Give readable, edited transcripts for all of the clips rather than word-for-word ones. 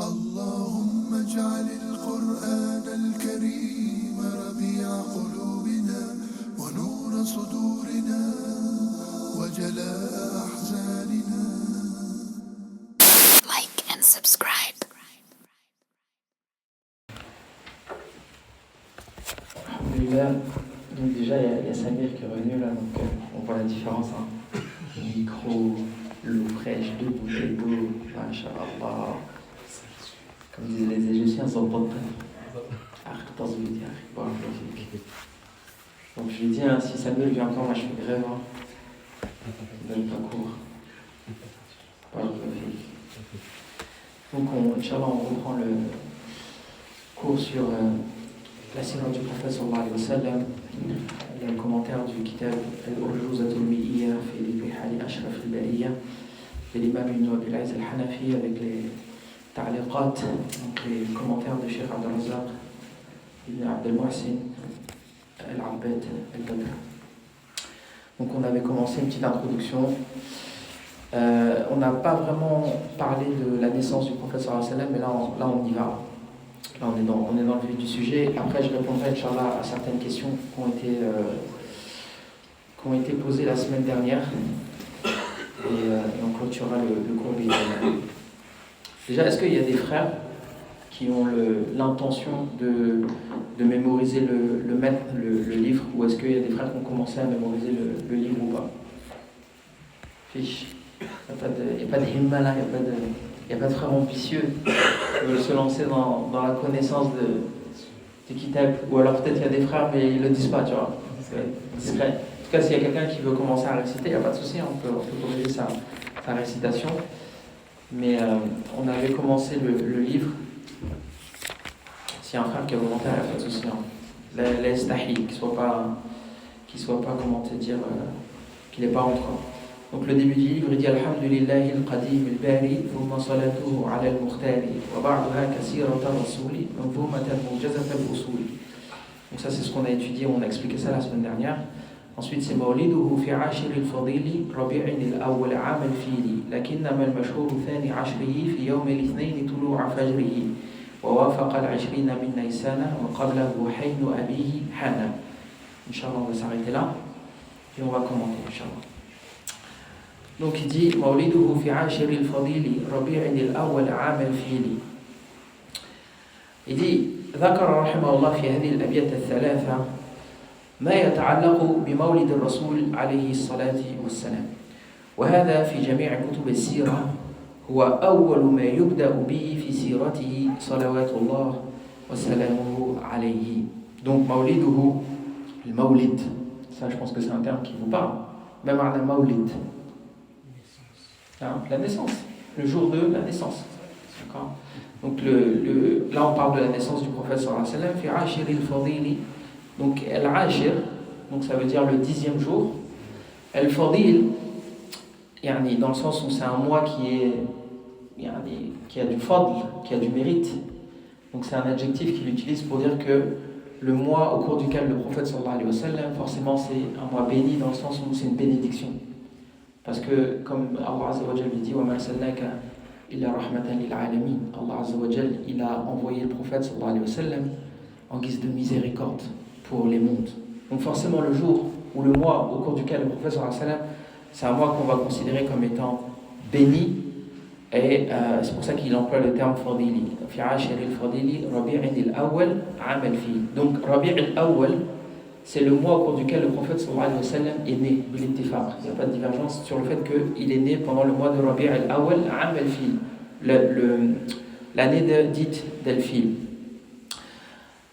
اللهم اجعل القرآن الكريم ربيع قلوبنا ونور صدورنا وجلاء أحزاننا. Like and subscribe. Alhamdulillah. Donc déjà il y a Samir qui est revenu là, donc on voit la différence. Le micro, l'eau fraîche, 2 bouteilles d'eau, masha'Allah. Comme disaient les Égyptiens, sont pas donc je lui dis, si Samuel vient encore, moi je fais grève. Je donne pas cours. Donc Inch'Allah, on reprend le cours sur la sira du prophète sallallahu alayhi wa sallam. Il y a le commentaire du kitab Al-Urjuz al-Mi'iyya fi Bihali Ashraf al-Bariyya de l'imam Ibn Abil Aziz al-Hanafi avec les ta'liqat, donc les commentaires de Cheikh Abd al-Razzaq Ibn Abd al-Muhsin al-Abbad al-Badr. Donc on avait commencé une petite introduction. On n'a pas vraiment parlé de la naissance du prophète sallallahu alayhi wa sallam, mais là on y va. Là on est dans le vif du sujet. Après je répondrai Inch'Allah à certaines questions qui ont été posées la semaine dernière. Et on clôturera le cours. Déjà, est-ce qu'il y a des frères qui ont l'intention de mémoriser le livre, ou est-ce qu'il y a des frères qui ont commencé à mémoriser le livre ou pas? Fiche. Il n'y a pas de himma là, il n'y a pas de frères ambitieux qui veulent se lancer dans la connaissance du kitab. Ou alors peut-être il y a des frères mais ils ne le disent pas, tu vois. C'est discret. En tout cas, s'il y a quelqu'un qui veut commencer à réciter, il n'y a pas de souci, on peut corriger sa récitation. Mais on avait commencé le livre. S'il y a un frère qui a volontaire, il n'y a pas de souci. L'estahi, qu'il soit pas, comment te dire, qu'il n'est pas encore. Donc le début du livre, il dit Alhamdulillahi al-Qadim al-Bari, thumma salatuhu ala al-Mukhtari, wa ba'daha kasirata rasuli, manzumatan mujazata al-usuli. Donc ça c'est ce qu'on a étudié, on a expliqué ça la semaine dernière. Ensuite c'est Mawliduhu fi ashir al-Fadili, Rabi'in al-awwal 'am al-Fili, lakinnama al-mashhur thani 'ashrihi fi yawm al-ithnayn tulu'a fajrihi, wa wafaqa al-'20 min Naysana, wa qablahu haynu abihi hana. Inch'Allah on va s'arrêter là, et on va commenter Inch'Allah. Donc il dit Mawliduhu fi ashir al-Fadili, Rabi'in al-awwal 'am al-Fili. Il dit ذكر رحمه الله في هذه الأبيات الثلاثة ما يتعلق بمولد الرسول عليه الصلاة والسلام، وهذا في جميع كتب السيرة هو أول ما يبدأ به في سيرته صلوات الله وسلامه عليه. Donc مولده, le mawlid, ça je pense que c'est un terme qui vous parle, même معنى mawlid, la naissance, le jour de la naissance. D'accord. Donc là on parle de la naissance du prophète sallallahu alayhi wa sallam, fi ashir al-Fadili. Donc al-ashir, donc ça veut dire le 10e jour. Al-Fadil, dans le sens où c'est un mois qui a du fadl, qui a du mérite. Donc c'est un adjectif qu'il utilise pour dire que le mois au cours duquel le prophète sallallahu alayhi wa sallam, forcément c'est un mois béni dans le sens où c'est une bénédiction. Parce que comme Allah Azza wa Jalla dit wa ma arsalnaka illa rahmatan lil alamin, Allah Azza wa Jalla, il a envoyé le prophète sallallahu alayhi wa sallam en guise de miséricorde pour les mondes. Donc forcément le jour ou le mois au cours duquel le prophète sallallahu alayhi wa sallam, c'est un mois qu'on va considérer comme étant béni, et c'est pour ça qu'il emploie le terme fadili. Fi ashir al-Fadili, Rabi'in al-awwal 'am al-Fil. Donc Rabi' al-awwal, c'est le mois au cours duquel le prophète sallallahu alayhi wa sallam est né, bil-ittifaq. Il n'y a pas de divergence sur le fait qu'il est né pendant le mois de Rabi' al-awwal 'am al-Fil, l'année dite d'al-Fil.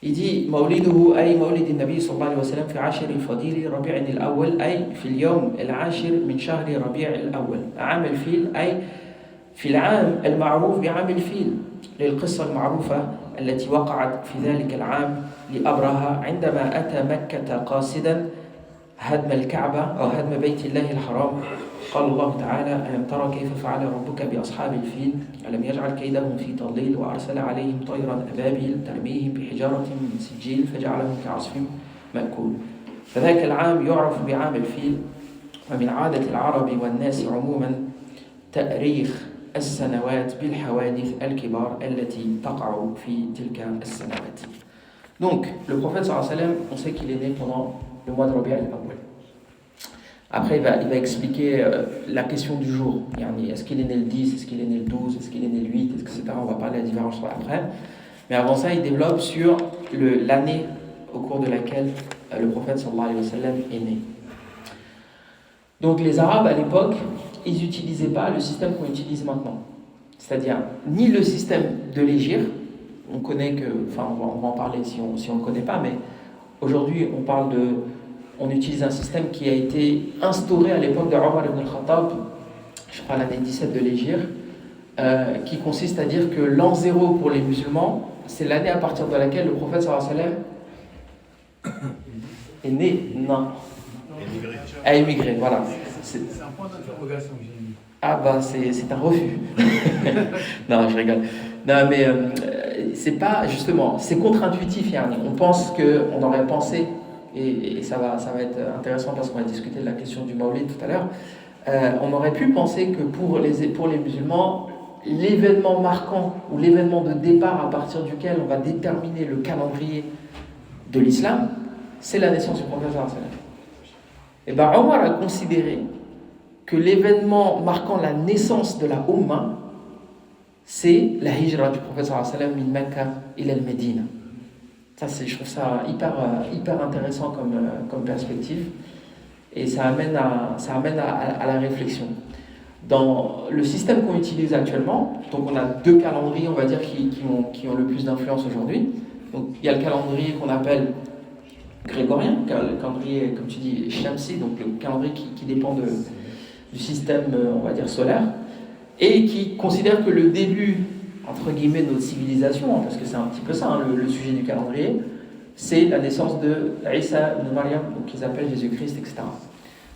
Il dit مولده أي مولد النبي صلى الله عليه وسلم في عاشر الفضيل ربيع الأول أي في اليوم العاشر من شهر ربيع الأول عام الفيل أي في العام المعروف بعام الفيل للقصة المعروفة التي وقعت في ذلك العام لأبرهة عندما أتى مكة قاصدا هدم الكعبة أو هدم بيت الله الحرام. قال الله تعالى ألم ترى كيف فعل ربك بأصحاب الفيل ألم يجعل كيدهم في تضليل وأرسل عليهم طيرا أبابيل ترميهم بحجارة من سجيل فجعلهم كعصف مأكول. فذاك العام يعرف بعام الفيل. ومن عادة العرب والناس عموما تأريخ السنوات بالحوادث الكبار التي تقع في تلك السنوات. Donc, le prophète sallallahu alayhi wa sallam, on sait qu'il est né pendant le mois de Rabi' al-Awwal. Après, il va expliquer la question du jour. Est-ce qu'il est né le 10, est-ce qu'il est né le 12, est-ce qu'il est né le 8, etc. On va parler de la différence après. Mais avant ça, il développe sur l'année au cours de laquelle le prophète sallallahu alayhi wa sallam est né. Donc, les Arabes à l'époque, ils n'utilisaient pas le système qu'on utilise maintenant. C'est-à-dire, ni le système de l'hégire, on connaît que, enfin, on va en parler si on ne le connaît pas, mais aujourd'hui, on utilise un système qui a été instauré à l'époque de Omar ibn al-Khattab, je crois l'année 17 de l'hégire, qui consiste à dire que l'an 0 pour les musulmans, c'est l'année à partir de laquelle le prophète sallallahu alayhi wa sallam est né, non, a émigré, voilà. C'est un point d'interrogation que j'ai mis. Ah bah c'est un refus. Non, je rigole. Non mais c'est pas, justement, c'est contre-intuitif. On pense qu'on aurait pensé, et ça va être intéressant parce qu'on va discuter de la question du Maulid tout à l'heure, on aurait pu penser que pour les musulmans, l'événement marquant ou l'événement de départ à partir duquel on va déterminer le calendrier de l'islam, c'est la naissance du prophète sallallahu alayhi wa sallam. Et bien Omar a considéré que l'événement marquant la naissance de la Ummah, c'est la hijra du prophète sallallahu alayhi wa sallam min Mecca ila al-Médina. Je trouve ça hyper intéressant comme perspective, et ça amène à la réflexion. Dans le système qu'on utilise actuellement, donc on a deux calendriers, on va dire, qui ont le plus d'influence aujourd'hui. Donc il y a le calendrier qu'on appelle grégorien, le calendrier, comme tu dis, Shamsi, donc le calendrier qui dépend du système, on va dire, solaire, et qui considère que le début, entre guillemets, de notre civilisation, parce que c'est un petit peu ça, le sujet du calendrier, c'est la naissance de Isa ibn Maryam, donc qu'ils appellent Jésus-Christ, etc.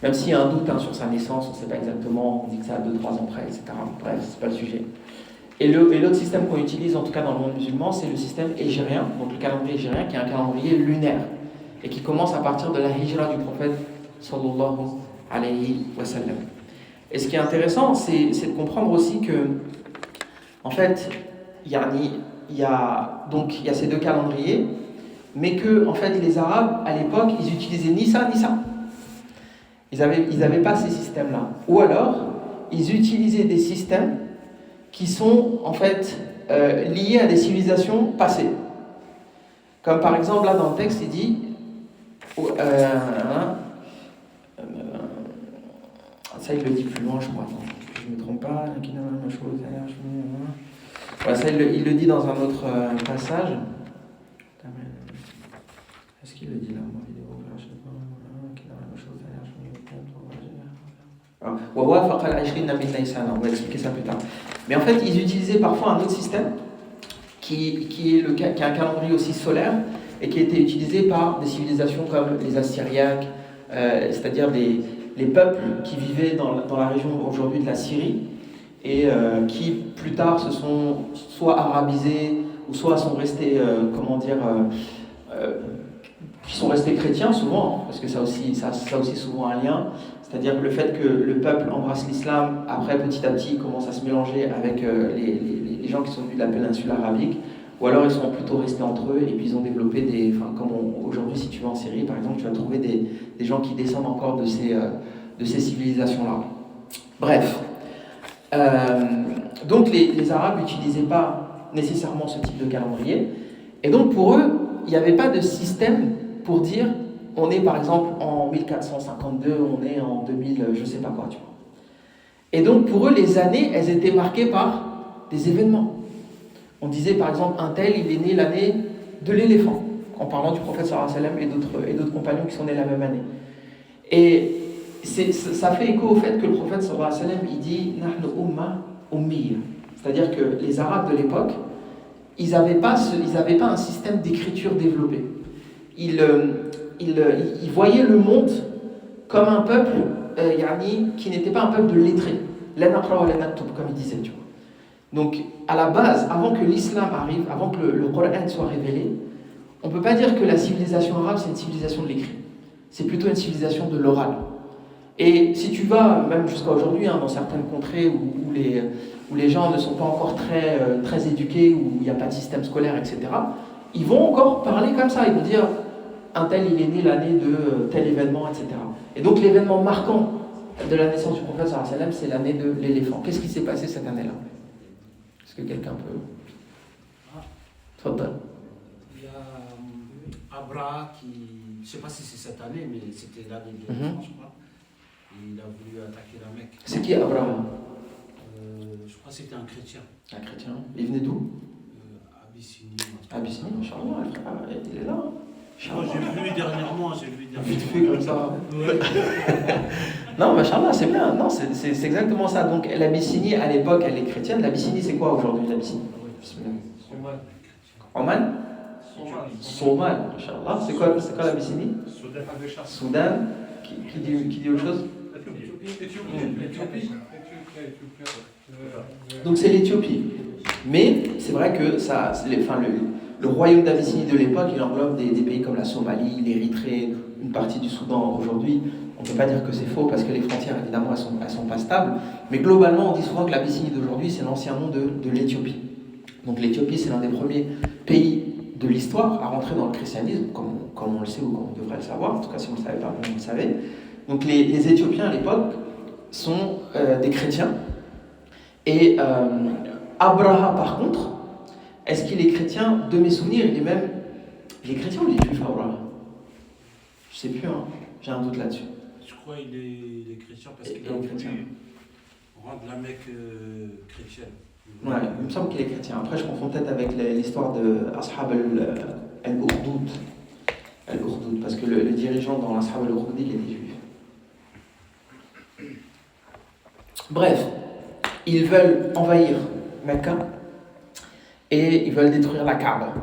Même s'il y a un doute sur sa naissance, on ne sait pas exactement, on dit que ça a 2-3 ans près, etc. Bref, c'est pas le sujet. Et l'autre système qu'on utilise, en tout cas dans le monde musulman, c'est le système hégérien, donc le calendrier hégérien, qui est un calendrier lunaire, et qui commence à partir de la hijra du prophète sallallahu alayhi wa sallam. Et ce qui est intéressant, c'est de comprendre aussi que, en fait, il y a ces deux calendriers, mais que, en fait, les Arabes, à l'époque, ils utilisaient ni ça, ni ça. Ils n'avaient pas ces systèmes-là. Ou alors, ils utilisaient des systèmes qui sont, en fait, liés à des civilisations passées. Comme par exemple, là, dans le texte, il dit... ça, il le dit plus loin, je crois. Je ne me trompe pas. Ouais, ça, il le dit dans un autre passage. Est-ce qu'il le dit là? On va expliquer ça plus tard. Mais en fait, ils utilisaient parfois un autre système qui est un calendrier aussi solaire et qui a été utilisé par des civilisations comme les Assyriaques, c'est-à-dire les peuples qui vivaient dans la région aujourd'hui de la Syrie et qui plus tard se sont soit arabisés ou soit sont restés, qui sont restés chrétiens souvent, parce que ça aussi souvent un lien, c'est-à-dire le fait que le peuple embrasse l'islam, après petit à petit commence à se mélanger avec les gens qui sont venus de la péninsule arabique, ou alors ils sont plutôt restés entre eux et puis ils ont développé aujourd'hui si tu vas en Syrie par exemple, tu vas trouver des gens qui descendent encore de ces civilisations-là. Bref, donc les Arabes n'utilisaient pas nécessairement ce type de calendrier, et donc pour eux, il n'y avait pas de système pour dire on est par exemple en 1452, on est en 2000, je sais pas quoi, tu vois. Et donc pour eux, les années, elles étaient marquées par des événements. On disait par exemple, un tel, il est né l'année de l'éléphant, en parlant du prophète sallallahu alayhi wa sallam et d'autres compagnons qui sont nés la même année. Et ça fait écho au fait que le prophète sallallahu alayhi wa sallam, il dit « Nahnu umma ummiya », c'est-à-dire que les Arabes de l'époque, ils n'avaient pas un système d'écriture développé. Ils voyaient le monde comme un peuple qui n'était pas un peuple de lettrés. La naqra wa la naktub, comme ils disaient, tu vois. Donc, à la base, avant que l'islam arrive, avant que le Coran soit révélé, on ne peut pas dire que la civilisation arabe, c'est une civilisation de l'écrit. C'est plutôt une civilisation de l'oral. Et si tu vas, même jusqu'à aujourd'hui, dans certaines contrées où où les gens ne sont pas encore très éduqués, où il n'y a pas de système scolaire, etc., ils vont encore parler comme ça. Ils vont dire un tel, il est né l'année de tel événement, etc. Et donc l'événement marquant de la naissance du prophète sallallahu alayhi wa sallam, c'est l'année de l'éléphant. Qu'est-ce qui s'est passé cette année-là? Est-ce que quelqu'un peut... Tfaddal. Il y a Abra qui, je ne sais pas si c'est cette année, mais c'était l'année de l'éléphant, je crois. Et il a voulu attaquer la Mecque. C'est qui Abraham? Je crois que c'était un chrétien. Un chrétien. Il venait d'où? Abyssinie. Abyssinie, Inch'Allah, le frère, il est là. Moi, j'ai vu dernièrement, Vite fait comme ça. Non, Inch'Allah, c'est bien. Non, c'est exactement ça. Donc l'Abyssinie, à l'époque, elle est chrétienne. L'Abyssinie, c'est quoi aujourd'hui, l'Abyssinie? Oman? Somal, Inch'Allah. C'est quoi l'Abyssinie? Soudan. Qui dit autre chose? Donc c'est l'Éthiopie. Mais c'est vrai que le royaume d'Abyssinie de l'époque, il englobe des pays comme la Somalie, l'Érythrée, une partie du Soudan aujourd'hui. On ne peut pas dire que c'est faux parce que les frontières, évidemment, elles sont pas stables. Mais globalement, on dit souvent que l'Abyssinie d'aujourd'hui, c'est l'ancien nom de l'Éthiopie. Donc l'Éthiopie, c'est l'un des premiers pays de l'histoire à rentrer dans le christianisme, comme on le sait ou comme on devrait le savoir. En tout cas, si vous ne le savez pas, vous le savez. Donc les Éthiopiens à l'époque sont des chrétiens. Et Abraha, par contre, est-ce qu'il est chrétien? De mes souvenirs, il est chrétien ou il est juif, Abraha? Je ne sais plus, hein. J'ai un doute là-dessus. Je crois qu'il est chrétien parce qu'il a voulu rendre la Mecque chrétienne. Ouais, il me semble qu'il est chrétien. Après, je confonds peut-être avec l'histoire de Ashab al-Urdoud. Parce que le dirigeant dans l'Ashab al-Urdoud, il était juif. Bref, ils veulent envahir Mecca et ils veulent détruire la Kaaba.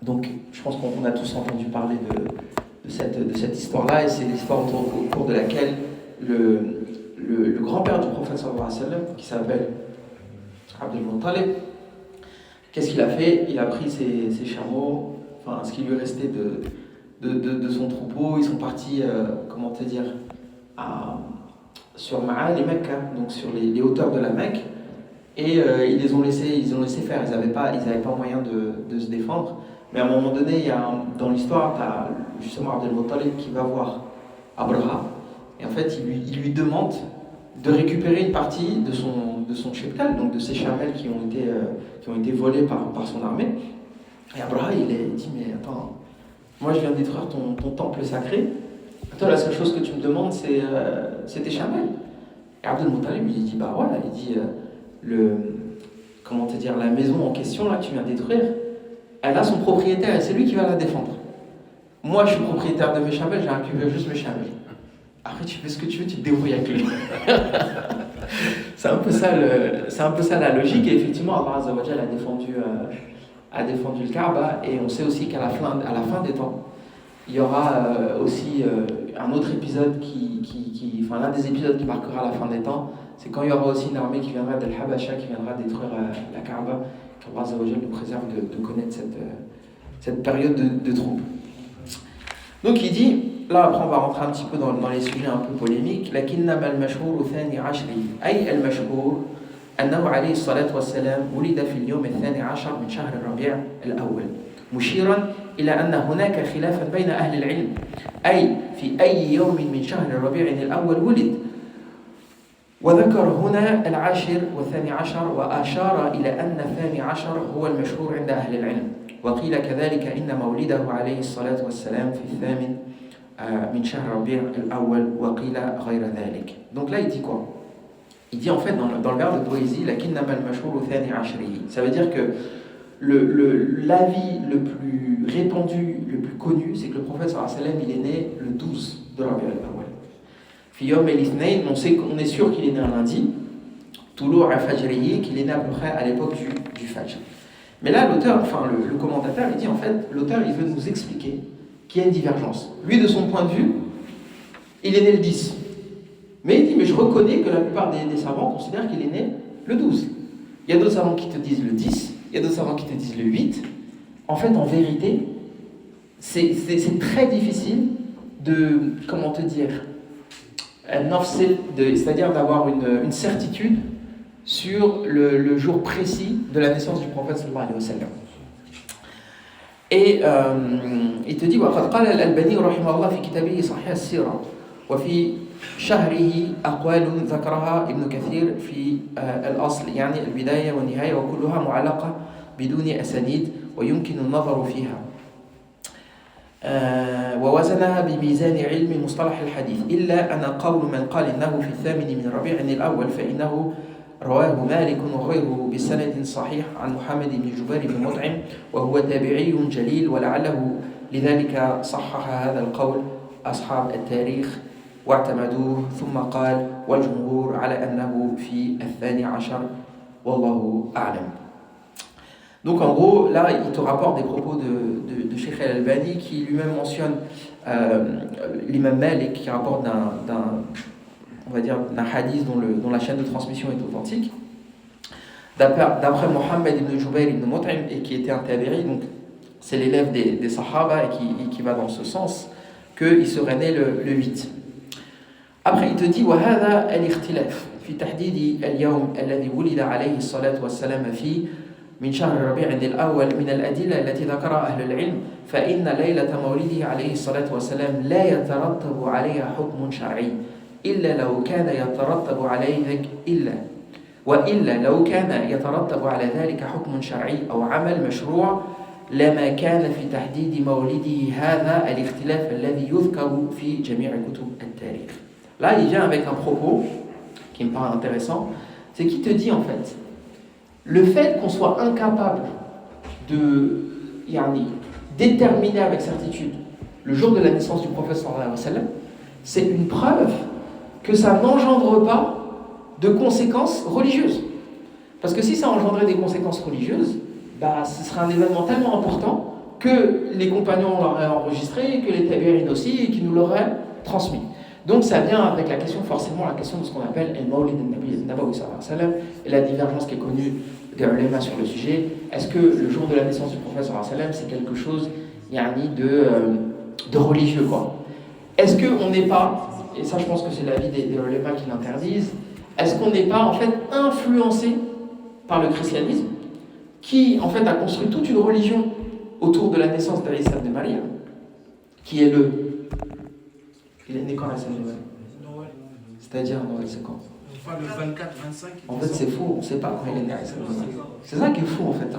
Donc, je pense qu'on a tous entendu parler de cette histoire-là, et c'est l'histoire au cours de laquelle le grand-père du prophète sallallahu alayhi wa sallam, qui s'appelle Abdul Muttalib, qu'est-ce qu'il a fait? Il a pris ses chameaux, enfin ce qui lui restait de son troupeau. Ils sont partis, sur Ma'al et Mecca, donc sur les hauteurs de la Mecque, et ils les ont laissé faire. Ils n'avaient pas moyen de se défendre. Mais à un moment donné, dans l'histoire, tu as justement Abdel Muttalib qui va voir Abraha, et en fait, il lui demande de récupérer une partie de son cheptel, donc de ses chamelles qui ont été volées par son armée. Et Abraha, il dit, mais attends, moi je viens de détruire ton temple sacré, toi la seule chose que tu me demandes, c'est tes chamelles. Et Abdel Muttalib, il dit, bah voilà, il dit, la maison en question là que tu viens de détruire, elle a son propriétaire et c'est lui qui va la défendre. Moi, je suis propriétaire de mes chamelles, j'ai récupéré juste mes chamelles. Après, tu fais ce que tu veux, tu te débrouilles avec lui. C'est un peu ça la logique. Et effectivement, Allah Azza wa Jalla a défendu le Kaaba. Et on sait aussi qu'à la fin des temps, il y aura aussi un autre épisode l'un des épisodes qui marquera la fin des temps, c'est quand il y aura aussi une armée qui viendra d'Al-Habasha, qui viendra détruire la Kaaba. Qu'Allah Azza wa Jalla nous préserve de connaître cette période de trouble. Donc il dit, là après on va rentrer un petit peu dans les sujets un peu polémiques. لكنما المشهور الثاني عشر أي المشهور أنه عليه الصلاة والسلام ولد في اليوم الثاني عشر من شهر الربيع الأول مشيرا إلى أن هناك خلافا بين أهل العلم أي في أي يوم من شهر الربيع الأول ولد وذكر هنا العاشر والثاني عشر وأشار إلى أن الثاني عشر هو المشهور عند أهل العلم وقيل كذلك إن مولده عليه الصلاة والسلام في الثامن من شهر ربيع الأول وقيل غير ذلك. Donc là il dit quoi? Il dit en fait dans le vers de poésie لكنما المشهور ثاني عشره. Ça veut dire que l'avis le plus répandu, le plus connu, c'est que le prophète sallallahu alayhi wa sallam, il est né le 12 de Rabi' al-Awwal. Fi yawm al-ithnayn, on est sûr qu'il est né un lundi, Toulour al-Fajriyi, qu'il est né à peu près à l'époque du Fajr. Mais là, le commentateur, il dit en fait, l'auteur, il veut nous expliquer qu'il y a une divergence. Lui, de son point de vue, il est né le 10. Mais il dit, mais je reconnais que la plupart des savants considèrent qu'il est né le 12. Il y a d'autres savants qui te disent le 10, il y a d'autres savants qui te disent le 8. En fait, en vérité, c'est très difficile de, c'est-à-dire d'avoir une certitude sur le jour précis de la naissance du prophète sallallahu alayhi wa sallam. Et il te dit وقد قال الألباني رحمه الله في كتابه صحيح السيرة وفي شهره أقوال ذكرها ابن كثير في الأصل يعني البداية والنهاية وكلها معلقة بدون أسانيد ويمكن النظر فيها ووزنها بميزان علم مصطلح الحديث إلا أن قول من قال إنه في الثامن من ربيع الأول فإنه رواه مالك وغيره بسند صحيح عن محمد بن جبير بن مطعم وهو تابعي جليل ولعله لذلك صحح هذا القول أصحاب التاريخ واعتمدوه ثم قال والجمهور على أنه في الثاني عشر والله أعلم. Donc en gros, là, il te rapporte des propos de Cheikh Al-Albani qui lui-même mentionne l'imam Malik qui rapporte on va dire, d'un hadith dont la chaîne de transmission est authentique, d'après Mohammed ibn Jubayr ibn Mut'im, et qui était un tabi'i, donc c'est l'élève des Sahaba et qui va dans ce sens, qu'il serait né le 8. Après, il te dit وهذا الاختلاف في تحديد اليوم الذي ولد عليه الصلاة والسلام فيه من شهر ربيع الأول من الأدلة التي ذكرها أهل العلم فإن ليلة مولده عليه الصلاة والسلام لا يترتب عليها حكم شرعي إلا لو كان يترتب عليه وإلا لو كان يترتب على ذلك حكم شرعي أو عمل مشروع لما كان في تحديد مولده هذا الاختلاف الذي يذكر في جميع كتب التاريخ. Là, il vient avec un propos qui me paraît intéressant, c'est qu'il te dit en fait, le fait qu'on soit incapable de déterminer avec certitude le jour de la naissance du prophète sallallahu alayhi wa sallam, c'est une preuve que ça n'engendre pas de conséquences religieuses. Parce que si ça engendrait des conséquences religieuses, ce serait un événement tellement important que les compagnons l'auraient enregistré, que les tabi'in aussi, et qu'ils nous l'auraient transmis. Donc ça vient avec la question de ce qu'on appelle al-Mawlid al-Nabawi sallallahu alayhi wa sallam, et la divergence qui est connue des ulama sur le sujet. Est-ce que le jour de la naissance du prophète sallallahu alayhi wa sallam, c'est quelque chose de religieux, quoi? Est-ce qu'on n'est pas, et ça je pense que c'est l'avis des ulama qui l'interdisent, est-ce qu'on n'est pas en fait influencé par le christianisme qui en fait a construit toute une religion autour de la naissance d'Isa de Maria, qui est il est né quand Isa de Maria? C'est-à-dire Noël, c'est quand? Enfin, le 24, 25. En fait, c'est faux, on ne sait pas quand il est né Isa de Maria. C'est ça qui est fou en fait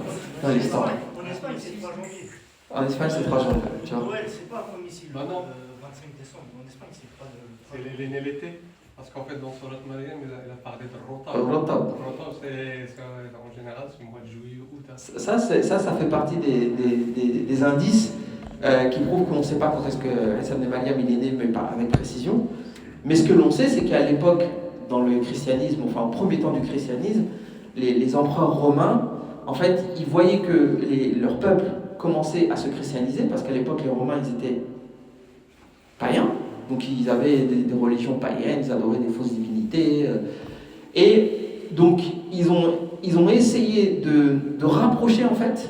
dans l'histoire. En Espagne, c'est 3 janvier. En Espagne, c'est 3 janvier, tu vois. Noël, c'est pas comme ici, le 25 décembre. En Espagne, c'est pas de. C'est les l'été. Parce qu'en fait, dans Surat Maryam, il a parlé de Rotab. Rotab. Rotab, c'est en général, c'est le mois de juillet ou août. Ça fait partie des indices qui prouvent qu'on ne sait pas quand est-ce que Isa ibn Maryam il est né, mais pas avec précision. Mais ce que l'on sait, c'est qu'à l'époque, dans le christianisme, enfin au premier temps du christianisme, les empereurs romains, en fait, ils voyaient que leur peuple commençait à se christianiser, parce qu'à l'époque, les Romains, ils étaient païens. Donc ils avaient des religions païennes, ils adoraient des fausses divinités. Et donc ils ont essayé de rapprocher en fait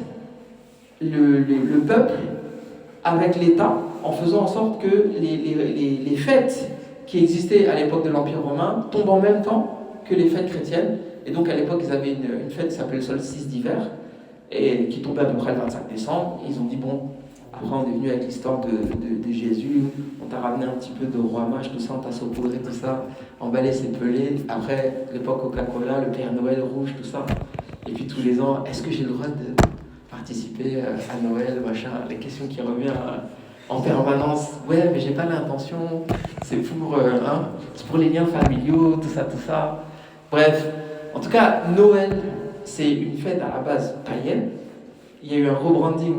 le peuple avec l'État en faisant en sorte que les fêtes qui existaient à l'époque de l'Empire romain tombent en même temps que les fêtes chrétiennes. Et donc à l'époque ils avaient une fête qui s'appelait le solstice d'hiver et qui tombait à peu près le 25 décembre. Ils ont dit bon, après on est venu avec l'histoire de Jésus, on t'a ramené un petit peu de roi mage, tout ça, on t'a saupoudré, tout ça, emballé, c'est pelé. Après l'époque Coca-Cola, le Père Noël rouge, tout ça. Et puis tous les ans, est-ce que j'ai le droit de participer à Noël, machin, les questions qui reviennent en permanence. Ouais, mais j'ai pas l'intention, c'est pour les liens familiaux, tout ça. Bref, en tout cas, Noël, c'est une fête à la base païenne. Il y a eu un rebranding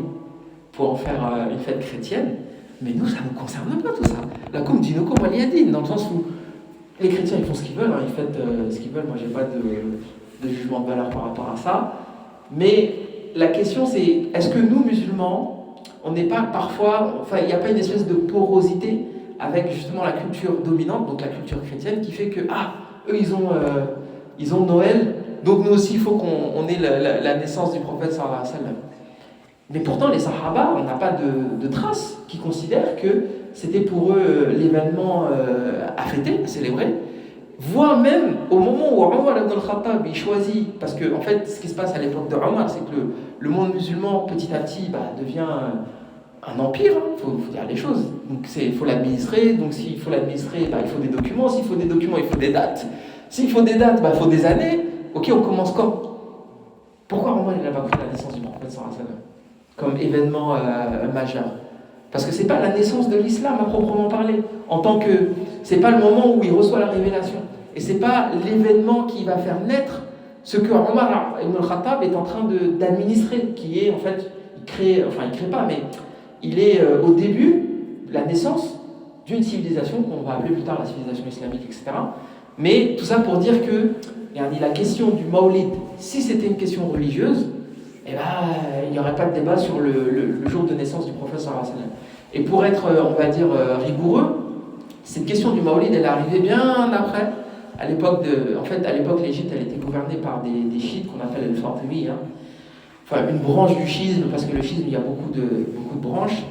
pour en faire une fête chrétienne, mais nous, ça ne nous concerne pas tout ça. La Koum Dinoko Waliadine, dans le sens où les chrétiens, ils font ce qu'ils veulent, ils fêtent ce qu'ils veulent, moi, j'ai pas de jugement de valeur par rapport à ça. Mais la question, c'est, est-ce que nous, musulmans, on n'est pas parfois, il n'y a pas une espèce de porosité avec justement la culture dominante, donc la culture chrétienne, qui fait que, eux, ils ont Noël, donc nous aussi, il faut qu'on ait la naissance du prophète sallallahu alayhi wa sallam. Mais pourtant, les Sahaba, on n'a pas de traces qui considèrent que c'était pour eux l'événement à fêter, à célébrer. voire même au moment où Omar ibn al-Khattab il choisit, parce que en fait ce qui se passe à l'époque de Omar, c'est que le monde musulman petit à petit devient un empire, il faut dire les choses. Donc il faut l'administrer, donc s'il faut l'administrer, il faut des documents, s'il faut des documents, il faut des dates. S'il faut des dates, il faut des années. Ok, on commence quand? Pourquoi Omar il n'a pas pris la naissance du prophète sallallahu alayhi wa sallam comme événement majeur? Parce que c'est pas la naissance de l'islam à proprement parler, en tant que c'est pas le moment où il reçoit la révélation, et c'est pas l'événement qui va faire naître ce que Omar ibn al-Khattab est en train d'administrer, qui est en fait il crée pas, mais il est au début la naissance d'une civilisation qu'on va appeler plus tard la civilisation islamique, etc. Mais tout ça pour dire que la question du Maulid, si c'était une question religieuse, il n'y aurait pas de débat sur le jour de naissance du prophète sallallahu alayhi wa sallam. Et pour être, on va dire, rigoureux, cette question du Maulid, elle est arrivée bien après. À l'époque, l'Égypte, elle était gouvernée par des chiites qu'on appelle les Fatimides. Enfin, une branche du schisme, parce que le schisme, il y a beaucoup de branches.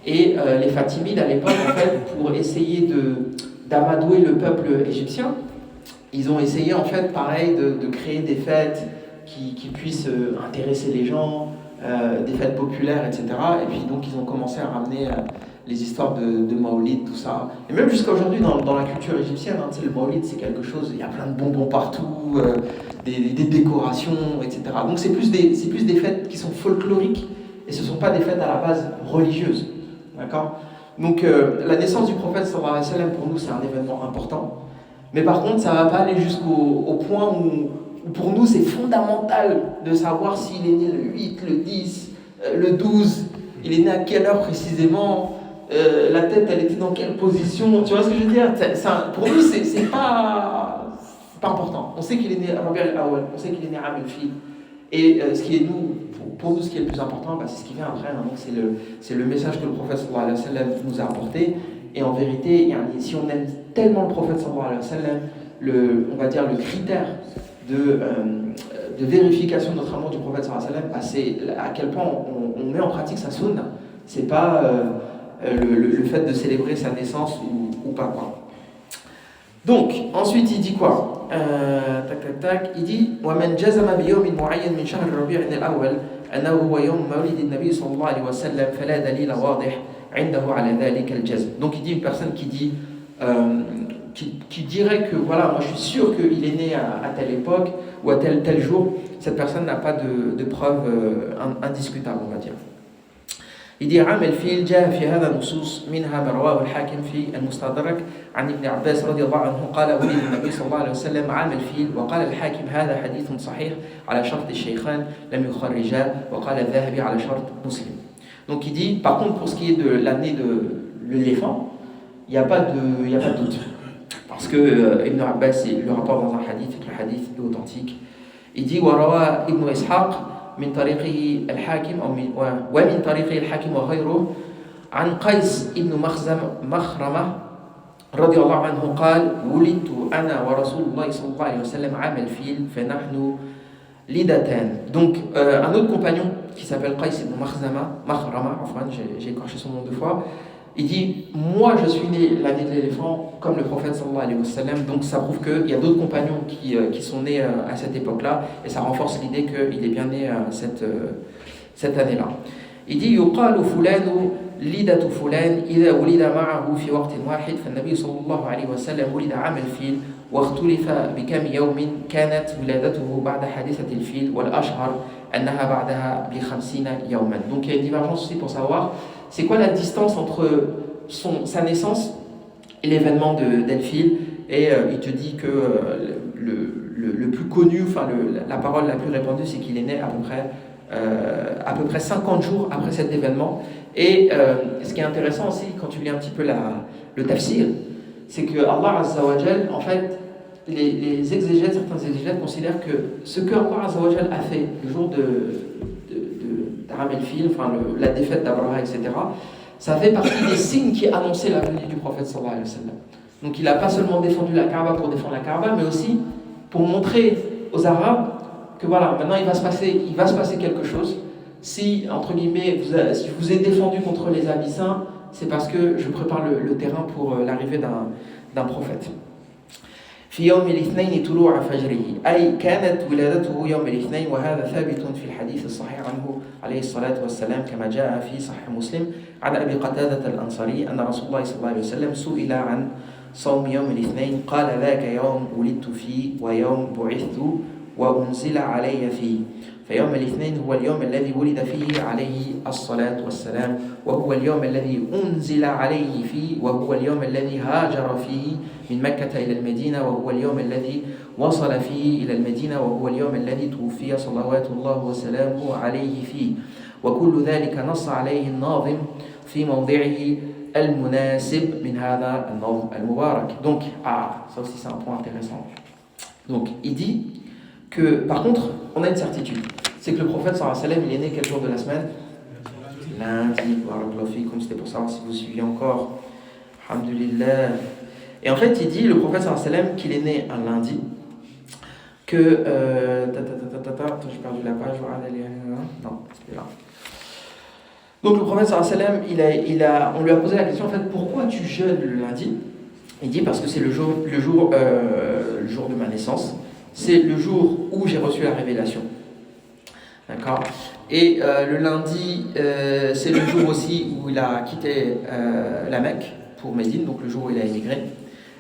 Et les Fatimides, à l'époque, en fait, pour essayer d'amadouer le peuple égyptien, ils ont essayé, en fait, pareil, de créer des fêtes qui puissent intéresser les gens, des fêtes populaires, etc. Et puis donc ils ont commencé à ramener les histoires de Maolid, tout ça. Et même jusqu'à aujourd'hui dans la culture égyptienne, le Maolid c'est quelque chose, il y a plein de bonbons partout, des décorations, etc. Donc c'est plus des fêtes qui sont folkloriques et ce ne sont pas des fêtes à la base religieuses. D'accord ? Donc la naissance du prophète sallallahu alayhi wa sallam pour nous c'est un événement important. Mais par contre ça ne va pas aller jusqu'au point où pour nous, c'est fondamental de savoir s'il est né le 8, le 10, le 12, il est né à quelle heure précisément, la tête, elle était dans quelle position, tu vois ce que je veux dire? Pour nous, c'est pas important. On sait qu'il est né à Rabi' al-Awwal, on sait qu'il est né à Al-Fil. Et pour nous, ce qui est le plus important, c'est ce qui vient après. Donc c'est le message que le prophète sallallahu alayhi wa sallam nous a apporté. Et en vérité, si on aime tellement le prophète sallallahu alayhi wa sallam, on va dire le critère de vérification de notre amour du prophète sallallahu alayhi wa sallam, c'est à quel point on met en pratique sa sunna. C'est pas le fait de célébrer sa naissance ou pas quoi. Donc ensuite il dit quoi? Il dit ومن جزم بيوم معين من شهر الربيع الأول أنه هو يوم مولد النبي صلى الله عليه وسلم فلا دليل واضح عنده على ذلك الجزم. Donc il dit une personne qui dit qui dirait que voilà, moi je suis sûr qu'il est né à telle époque ou à tel jour, cette personne n'a pas de preuve indiscutable, on va dire. Il dit عام الفيل جاء في هذا النصوص منها ما رواه الحاكم في المستدرك عن ابن عباس رضي الله عنه قال ولد النبي صلى الله عليه وسلم عام الفيل وقال الحاكم هذا حديث صحيح على شرط الشيخان لم يخرجا وقال الذهبي على شرط مسلم. Donc il dit par contre pour ce qui est de l'année de l'éléphant, il n'y a pas de doute. Parce que Ibn Abbas le rapporte dans un hadith, et que le hadith est authentique. Il dit وروى ابن إسحاق من طريقه الحاكم ومن طريقه الحاكم وغيره عن قيس ابن مخرمة رضي الله عنه قال ولدت أنا ورسول الله صلى الله عليه وسلم عام الفيل فنحن لدتان. Donc un autre compagnon qui s'appelle Qais ibn Makhrama, enfin j'ai écorché son nom deux fois, il dit moi je suis né l'année de l'éléphant comme le prophète sallallahu alayhi wa sallam. Donc ça prouve qu'il y a d'autres compagnons qui sont nés à cette époque-là, et ça renforce l'idée qu'il est bien né cette année-là. Il dit يقال فلان لدة فلان إذا ولد معه في وقت واحد فالنبي صلى الله عليه وسلم ولد عام الفيل واختلف بكم يوم كانت ولادته بعد حادثة الفيل والأشهر أنها بعدها ب50 يوما. Donc il y a une divergence aussi pour savoir c'est quoi la distance entre sa naissance et l'événement d'El-Fil. Et il te dit que le plus connu, enfin la parole la plus répandue, c'est qu'il est né à peu près 50 jours après cet événement. Et ce qui est intéressant aussi, quand tu lis un petit peu le tafsir, c'est que Allah Azza wa Jal, en fait, les exégètes, certains exégètes considèrent que ce que Allah Azza wa Jal a fait le jour d'Aram el-Fil, enfin la défaite d'Abraha, etc., ça fait partie des signes qui annonçaient la venue du prophète sallallahu alayhi wa sallam. Donc il n'a pas seulement défendu la Kaaba pour défendre la Kaaba, mais aussi pour montrer aux Arabes que voilà, maintenant il va se passer quelque chose. Si, entre guillemets, si je vous ai défendu contre les Abyssins, c'est parce que je prépare le terrain pour l'arrivée d'un prophète. في يوم الاثنين طلوع فجره أي كانت ولادته يوم الاثنين وهذا ثابت في الحديث الصحيح عنه عليه الصلاة والسلام كما جاء في صحيح مسلم عن أبي قتادة الأنصاري أن رسول الله صلى الله عليه وسلم سئل عن صوم يوم الاثنين قال ذاك يوم ولدت فيه ويوم بعثت وأنزل علي فيه فيوم الاثنين هو اليوم الذي ولد فيه عليه الصلاة والسلام وهو اليوم الذي أنزل عليه فيه وهو اليوم الذي هاجر فيه من مكة إلى المدينة وهو اليوم الذي وصل فيه إلى المدينة وهو اليوم الذي توفي صلوات الله وسلامه عليه فيه وكل ذلك نص عليه الناظم في موضعه المناسب من هذا النظم المبارك. Donc, ça aussi c'est un point intéressant. Donc, il dit que, par contre, on a une certitude. C'est que le prophète sallallahu alayhi wa sallam, il est né quel jour de la semaine? Lundi. C'était pour savoir si vous suivez encore. Alhamdulillah. Et en fait, il dit, le prophète sallallahu alayhi wa sallam, qu'il est né un lundi, que... j'ai perdu la page. Non, c'était là. Donc le prophète sallallahu alayhi wa sallam, on lui a posé la question, en fait, pourquoi tu jeûnes le lundi? Il dit, parce que c'est le jour de ma naissance. C'est le jour où j'ai reçu la révélation. D'accord? Et le lundi, c'est le jour aussi où il a quitté la Mecque pour Médine, donc le jour où il a émigré.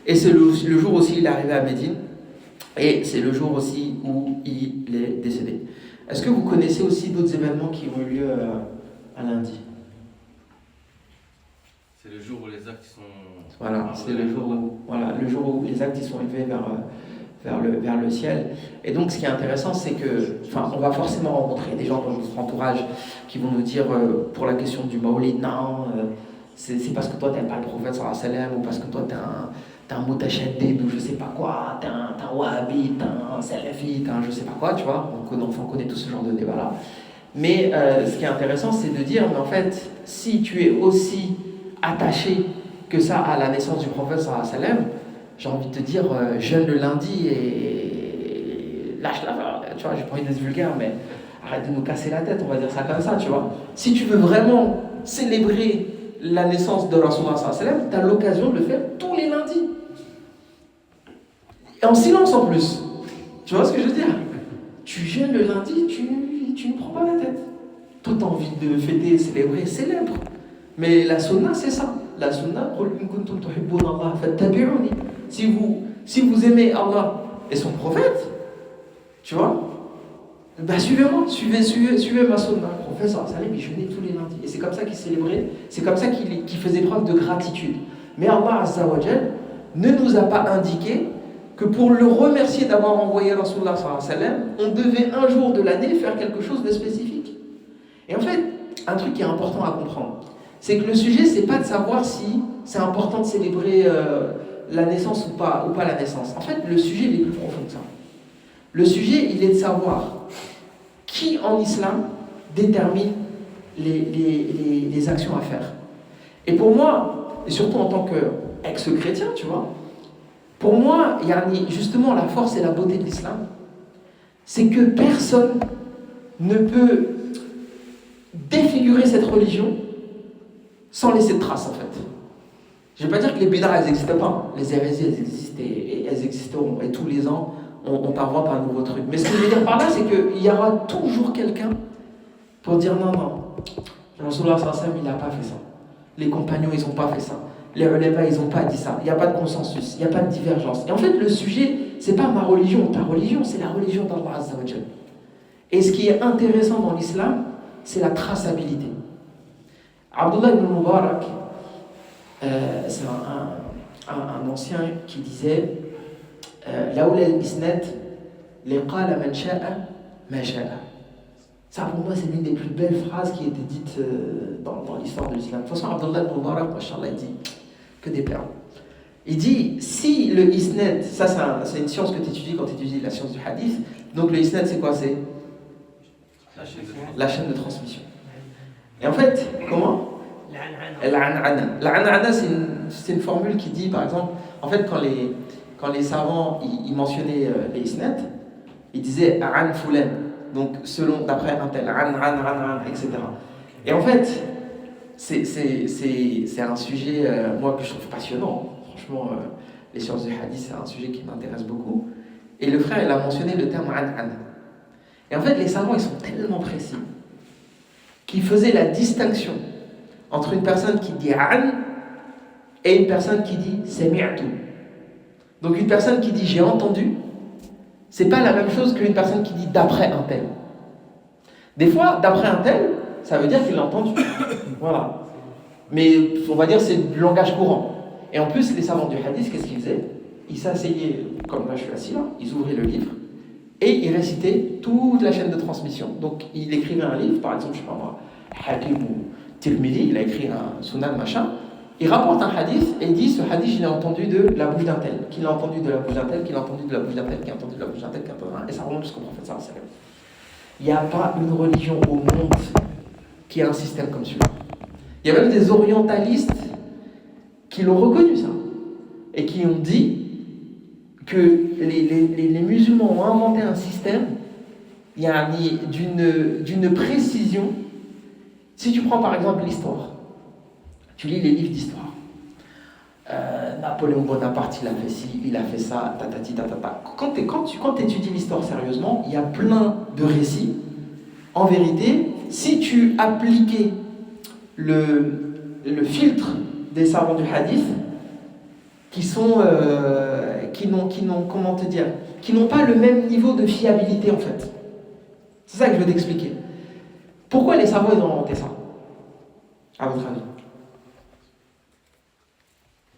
Et c'est le jour aussi où il est arrivé à Médine. Et c'est le jour aussi où il est décédé. Est-ce que vous connaissez aussi d'autres événements qui ont eu lieu à lundi? C'est le jour où les actes sont... Voilà, c'est le jour où les actes sont élevés vers le ciel. Et donc ce qui est intéressant, c'est que, on va forcément rencontrer des gens dans notre entourage qui vont nous dire pour la question du Maulid, non, c'est parce que toi t'aimes pas le prophète sallallahu alayhi wa sallam, ou parce que toi t'es un mutachaddid ou je sais pas quoi, t'es un wahhabi, t'es un salafi, t'es un je sais pas quoi, tu vois, on connaît tout ce genre de débat là. Mais ce qui est intéressant, c'est de dire, mais en fait, si tu es aussi attaché que ça à la naissance du prophète sallallahu alayhi wa sallam, j'ai envie de te dire, jeûne le lundi et lâche la... Tu vois, j'ai pas envie d'être vulgaire, mais arrête de nous casser la tête, on va dire ça comme ça, tu vois. Si tu veux vraiment célébrer la naissance de Rasulullah sallallahu alayhi wa sallam, tu as l'occasion de le faire tous les lundis. Et en silence en plus. Tu vois ce que je veux dire? Tu jeûnes le lundi, tu ne prends pas la tête. Toi, tu as envie de fêter, célébrer, célèbre. Mais la sunna, c'est ça. La sunna, si vous aimez Allah et son prophète, tu vois, bah suivez-moi, suivez ma sunna. Le prophète sallallahu alayhi wa sallam, il jeûnait tous les lundis. Et c'est comme ça qu'il célébrait, c'est comme ça qu'il faisait preuve de gratitude. Mais Allah Azza wa Jal ne nous a pas indiqué que pour le remercier d'avoir envoyé Rasulullah sallallahu alayhi wa sallam, on devait un jour de l'année faire quelque chose de spécifique. Et en fait, un truc qui est important à comprendre, c'est que le sujet, c'est pas de savoir si c'est important de célébrer la naissance ou pas la naissance. En fait, le sujet, il est plus profond que ça. Le sujet, il est de savoir qui en islam détermine les actions à faire. Et pour moi, et surtout en tant qu'ex-chrétien, tu vois, pour moi, il y a justement la force et la beauté de l'islam, c'est que personne ne peut défigurer cette religion sans laisser de traces, en fait. Je ne vais pas dire que les bid'ah, elles n'existent pas. Les hérésies, elles existent et elles existeront. Et tous les ans, on t'invente un nouveau truc. Mais ce que je veux dire par là, c'est qu'il y aura toujours quelqu'un pour dire non, Rasulullah sallallahu alayhi wa sallam, il n'a pas fait ça. Les compagnons, ils n'ont pas fait ça. Les ulama, ils n'ont pas dit ça. Il n'y a pas de consensus, il n'y a pas de divergence. Et en fait, le sujet, c'est pas ma religion ou ta religion, c'est la religion d'Allah Azza wa Jal. Et ce qui est intéressant dans l'islam, c'est la traçabilité. Abdullah ibn Mubarak, c'est un ancien qui disait Laoula al-isnad liqala man sha'a ma sha'a. Ça, pour moi, c'est l'une des plus belles phrases qui a été dite dans l'histoire de l'islam. De toute façon, Abdullah ibn Mubarak, machallah, il dit que des perles. Il dit, si le isnad, ça c'est une science que tu étudies quand tu étudies la science du hadith, donc le isnad c'est quoi? C'est la chaîne de transmission. Et en fait, comment? L'an'ana, c'est une formule qui dit, par exemple, en fait, quand les savants ils mentionnaient les isnad, ils disaient an fulan, donc selon, d'après un tel, etc. Et en fait, c'est un sujet, moi, que je trouve passionnant. Franchement, les sciences du hadith, c'est un sujet qui m'intéresse beaucoup. Et le frère, il a mentionné le terme an. Et en fait, les savants, ils sont tellement précis qu'ils faisaient la distinction entre une personne qui dit an et une personne qui dit sami'tu. Donc une personne qui dit j'ai entendu, c'est pas la même chose qu'une personne qui dit d'après un tel. Des fois, d'après un tel, ça veut dire qu'il l'a entendu. Voilà. Mais on va dire c'est du langage courant. Et en plus, les savants du hadith, qu'est-ce qu'ils faisaient? Ils s'asseyaient, comme là je suis assis là, ils ouvraient le livre et ils récitaient toute la chaîne de transmission. Donc il écrivait un livre, par exemple, je sais pas moi, Hakim ou Tirmidhi, il a écrit un sunan machin, il rapporte un hadith et il dit ce hadith il l'a entendu de la bouche d'un tel, qu'il a entendu de la bouche d'un tel, qu'il a entendu de la bouche d'un tel, qu'il a entendu de la bouche d'un tel, qu'il a entendu et ça remonte jusqu'au prophète sallallahu alayhi wa sallam. Il n'y a pas une religion au monde qui a un système comme celui-là. Il y a même des orientalistes qui l'ont reconnu ça et qui ont dit que les musulmans ont inventé un système d'une précision. Si tu prends par exemple l'histoire, tu lis les livres d'histoire. Napoléon Bonaparte, il a fait ci, il a fait ça, tatati tatata. Quand tu étudies l'histoire sérieusement, il y a plein de récits. En vérité, si tu appliquais le filtre des savants du hadith, qui n'ont pas le même niveau de fiabilité en fait. C'est ça que je veux t'expliquer. Pourquoi les savants ils ont inventé ça, à votre avis?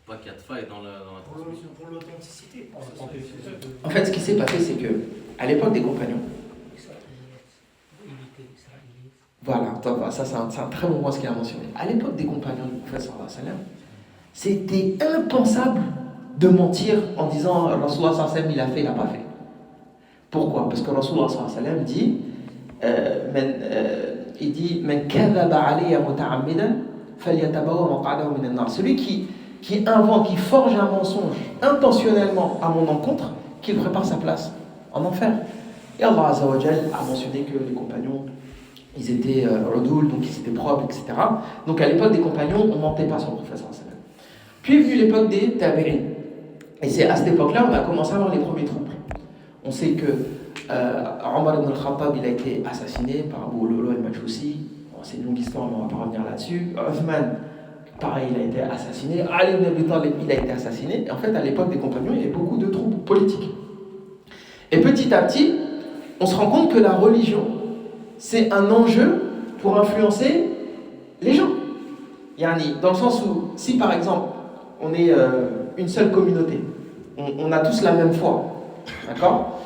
Pas qu'il y a de faille dans la transmission. Pour l'authenticité. En fait, ce qui s'est passé, c'est que à l'époque des compagnons, voilà, ça c'est un très bon point ce qu'il a mentionné. À l'époque des compagnons du prophète sallallahu alayhi wa sallam, c'était impensable de mentir en disant Rasulullah sallallahu alayhi wa sallam il a fait, il n'a pas fait. Pourquoi? Parce que Rasulullah sallallahu alayhi wa sallam dit il dit Man kadhaba alayya muta'ammidan falyatabawa maq'adahu min an-nar. Celui qui invente, qui forge un mensonge intentionnellement à mon encontre, qu'il prépare sa place en enfer. Et Allah Azza wa Jal a mentionné que les compagnons ils étaient udoul, donc ils étaient propres, etc. Donc à l'époque des compagnons, on ne mentait pas sur le prophète sallallahu alayhi wa sallam. Puis est venue l'époque des tabi'in. Et c'est à cette époque-là on a commencé à avoir les premiers troubles. On sait que Omar ibn al-Khattab il a été assassiné par Abu Lu'lu' al-Majusi. Bon, c'est une longue histoire, mais on ne va pas revenir là-dessus. Uthman, pareil, il a été assassiné. Ali ibn Abi Talib, il a été assassiné. Et en fait, à l'époque des compagnons, il y avait beaucoup de troubles politiques. Et petit à petit, on se rend compte que la religion, c'est un enjeu pour influencer les gens. Dans le sens où, si par exemple, on est une seule communauté, on a tous la même foi, d'accord?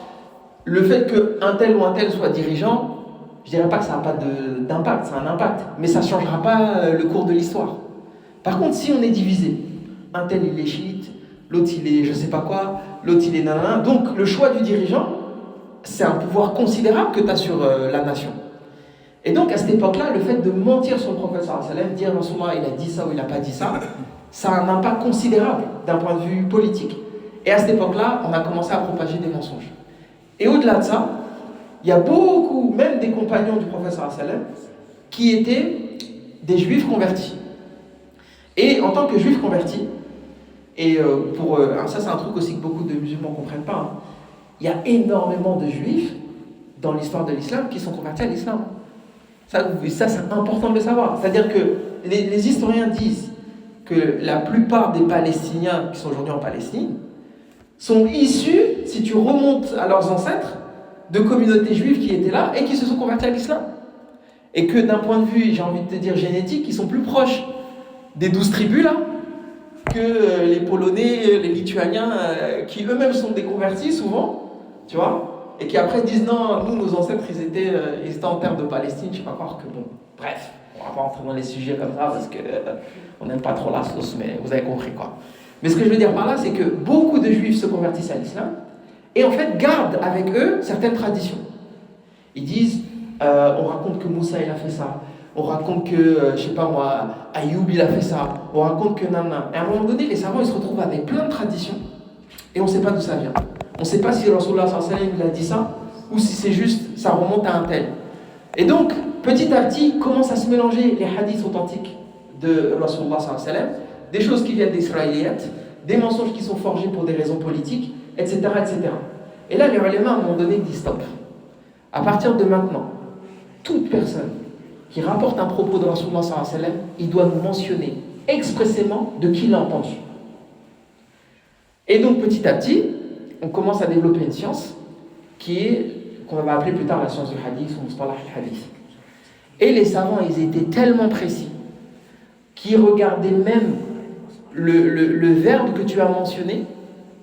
Le fait qu'un tel ou un tel soit dirigeant, je dirais pas que ça n'a pas d'impact, ça a un impact, mais ça ne changera pas le cours de l'histoire. Par contre, si on est divisé, un tel il est chiite, l'autre il est je sais pas quoi, l'autre il est nanana, donc le choix du dirigeant, c'est un pouvoir considérable que tu as sur la nation. Et donc à cette époque-là, le fait de mentir sur le prophète sallallahu alayhi wa sallam, dire Rasulullah il a dit ça ou il n'a pas dit ça, ça a un impact considérable d'un point de vue politique. Et à cette époque-là, on a commencé à propager des mensonges. Et au-delà de ça, il y a beaucoup, même des compagnons du prophète sallallahu alayhi wa sallam, qui étaient des juifs convertis. Et en tant que juifs convertis, et ça c'est un truc aussi que beaucoup de musulmans ne comprennent pas, hein, il y a énormément de juifs dans l'histoire de l'islam qui sont convertis à l'islam. Ça c'est important de le savoir. C'est-à-dire que les historiens disent que la plupart des Palestiniens qui sont aujourd'hui en Palestine sont issus, si tu remontes à leurs ancêtres, de communautés juives qui étaient là et qui se sont convertis à l'islam. Et que d'un point de vue, j'ai envie de te dire, génétique, ils sont plus proches des 12 tribus là que les Polonais, les Lituaniens, qui eux-mêmes sont déconvertis souvent, tu vois, et qui après disent non, nous, nos ancêtres, ils étaient en terre de Palestine, je sais pas quoi, que bon, bref, on va pas rentrer dans les sujets comme ça parce que on n'aime pas trop la sauce, mais vous avez compris quoi. Mais ce que je veux dire par là, c'est que beaucoup de juifs se convertissent à l'islam et en fait gardent avec eux certaines traditions. Ils disent, on raconte que Moussa il a fait ça, on raconte que, je sais pas moi, Ayoub il a fait ça, on raconte que Nana. Et à un moment donné, les savants ils se retrouvent avec plein de traditions et on ne sait pas d'où ça vient. On ne sait pas si Rasulullah sallallahu alayhi wa sallam il a dit ça ou si c'est juste, ça remonte à un tel. Et donc, petit à petit, commencent à se mélanger les hadiths authentiques de Rasulullah sallallahu alayhi wa sallam, des choses qui viennent d'Israéliyettes, des mensonges qui sont forgés pour des raisons politiques, etc. etc. Et là, les ulama, à un moment donné, disent stop. À partir de maintenant, toute personne qui rapporte un propos de Rasulullah sallallahu alayhi wa sallam, il doit nous mentionner expressément de qui il l'a entendu. Et donc, petit à petit, on commence à développer une science qu'on va appeler plus tard la science du hadith ou mustalah al-hadith. Et les savants, ils étaient tellement précis qu'ils regardaient même le verbe que tu as mentionné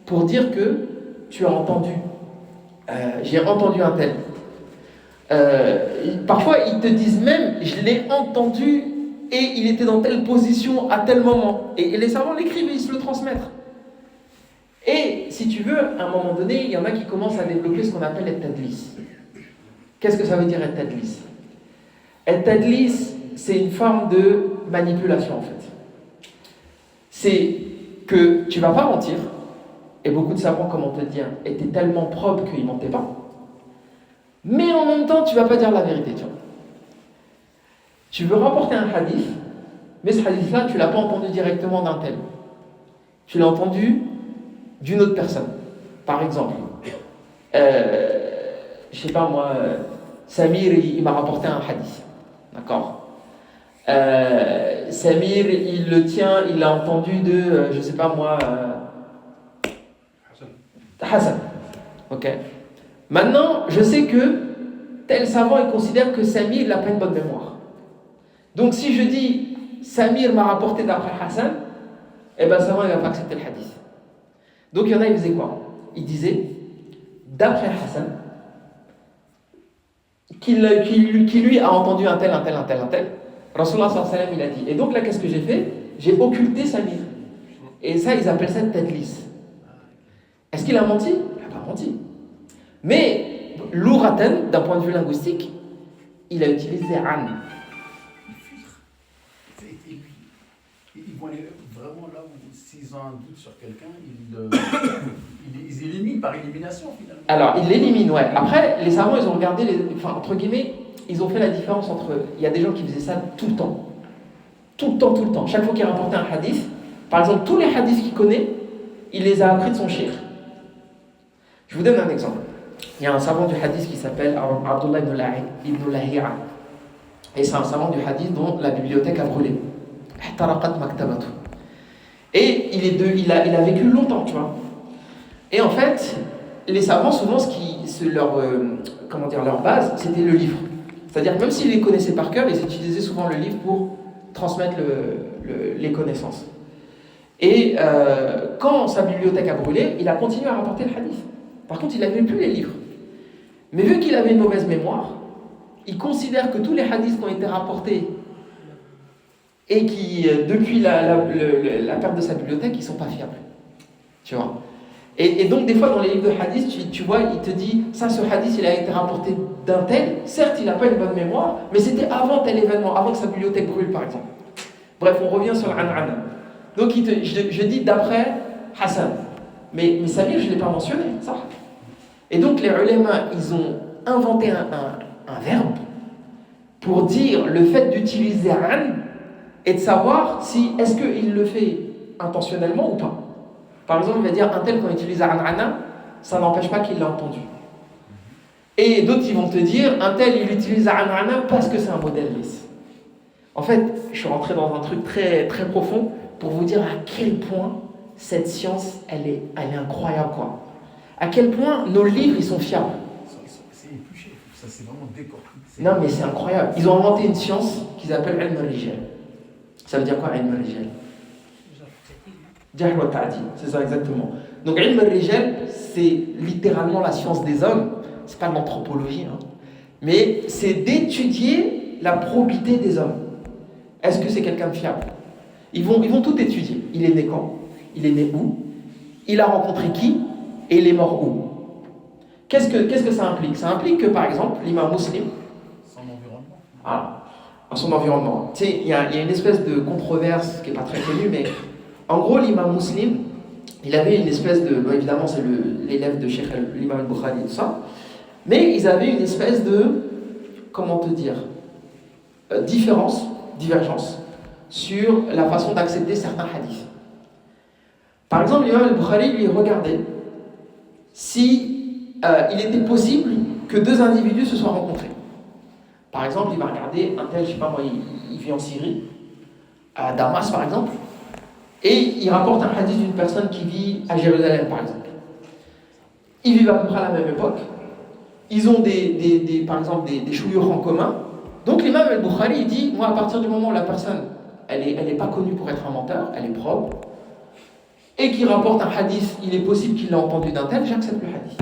pour dire que tu as entendu. J'ai entendu un tel. Parfois, ils te disent même, je l'ai entendu et il était dans telle position à tel moment. Et les savants l'écrivent et ils se le transmettent. Et si tu veux, à un moment donné, il y en a qui commencent à développer ce qu'on appelle le tadlis. Qu'est-ce que ça veut dire le tadlis? Le tadlis, c'est une forme de manipulation en fait. C'est que tu ne vas pas mentir, et beaucoup de savants, comme on te dit, étaient tellement propres qu'ils ne mentaient pas, mais en même temps, tu ne vas pas dire la vérité. Tu veux rapporter un hadith, mais ce hadith-là, tu ne l'as pas entendu directement d'un tel. Tu l'as entendu d'une autre personne. Par exemple, je ne sais pas moi, Samir, il m'a rapporté un hadith. D'accord? Samir, il le tient, il l'a entendu de, je ne sais pas moi, Hassan. Ok. Maintenant, je sais que tel savant, il considère que Samir, il n'a pas une bonne mémoire. Donc, si je dis Samir m'a rapporté d'après Hassan, eh bien, savant, il ne va pas accepter le hadith. Donc, il y en a, ils faisaient quoi? Ils disaient, d'après Hassan, qui lui a entendu un tel. Rasulullah sallallahu alayhi wa sallam, il a dit. Et donc là, qu'est-ce que j'ai fait? J'ai occulté Samir. Et ça, ils appellent ça tadlis. Est-ce qu'il a menti? Il n'a pas menti. Mais, l'ouratan, d'un point de vue linguistique, il a utilisé an. Ils vont aller vraiment là où, s'ils ont un doute sur quelqu'un, ils éliminent par élimination finalement. Alors, ils l'éliminent, ouais. Après, les savants, ils ont regardé, entre guillemets, ils ont fait la différence entre. Il y a des gens qui faisaient ça tout le temps. Tout le temps. Chaque fois qu'il rapportait un hadith, par exemple, tous les hadiths qu'il connaît, il les a appris de son cheikh. Je vous donne un exemple. Il y a un savant du hadith qui s'appelle Abdullah ibn Lahi'a. Et c'est un savant du hadith dont la bibliothèque a brûlé. Et il a vécu longtemps, tu vois. Et en fait, les savants, souvent, leur base, c'était le livre. C'est-à-dire que même s'ils les connaissaient par cœur, ils utilisaient souvent le livre pour transmettre les connaissances. Et quand sa bibliothèque a brûlé, il a continué à rapporter le hadith. Par contre, il n'avait plus les livres. Mais vu qu'il avait une mauvaise mémoire, il considère que tous les hadiths qui ont été rapportés et qui, depuis la perte de sa bibliothèque, ils ne sont pas fiables. Tu vois. Et donc, des fois, dans les livres de hadith, tu vois, il te dit, ça, ce hadith, il a été rapporté d'un tel. Certes, il n'a pas une bonne mémoire, mais c'était avant tel événement, avant que sa bibliothèque brûle, par exemple. Bref, on revient sur l'an'ana. Donc, je dis d'après Hassan. Mais Samir, je ne l'ai pas mentionné, ça. Et donc, les ulama, ils ont inventé un verbe pour dire le fait d'utiliser an et de savoir si est-ce qu'il le fait intentionnellement ou pas. Par exemple, il va dire un tel qu'on utilise an, ça n'empêche pas qu'il l'a entendu. Et d'autres, ils vont te dire un tel, il utilise an parce que c'est un modèle lisse. En fait, je suis rentré dans un truc très, très profond pour vous dire à quel point cette science, elle est incroyable, quoi. À quel point nos livres, ils sont fiables. C'est épluché, ça c'est vraiment décortiqué. Non, mais c'est incroyable. Ils ont inventé une science qu'ils appellent ilm al-rijal. Ça veut dire quoi, ilm al-rijal? Jahl wa ta'dil, c'est ça exactement. Donc, ilm al-rijal, c'est littéralement la science des hommes. C'est pas de l'anthropologie, hein. Mais c'est d'étudier la probité des hommes. Est-ce que c'est quelqu'un de fiable? Ils vont tout étudier. Il est né quand? Il est né où? Il a rencontré qui? Et il est mort où? Qu'est-ce que ça implique? Ça implique que, par exemple, l'imam Muslim, Son environnement. Son environnement. Tu sais, il y a une espèce de controverse qui n'est pas très connue, mais en gros, l'imam Muslim, il avait une espèce de... Bon, évidemment, c'est l'élève de Cheikh l'imam al-Bukhari et tout ça, mais ils avaient une espèce de... Comment te dire? Divergence sur la façon d'accepter certains hadiths. Par exemple, l'imam al-Bukhari lui regardait si il était possible que deux individus se soient rencontrés. Par exemple, il va regarder un tel, je sais pas moi, il vit en Syrie, à Damas par exemple, et il rapporte un hadith d'une personne qui vit à Jérusalem par exemple. Ils vivent à peu près à la même époque, ils ont par exemple des chouyours en commun. Donc l'imam al-Bukhari il dit, moi à partir du moment où la personne elle est pas connue pour être un menteur, elle est propre, et qu'il rapporte un hadith, il est possible qu'il l'ait entendu d'un tel, j'accepte le hadith.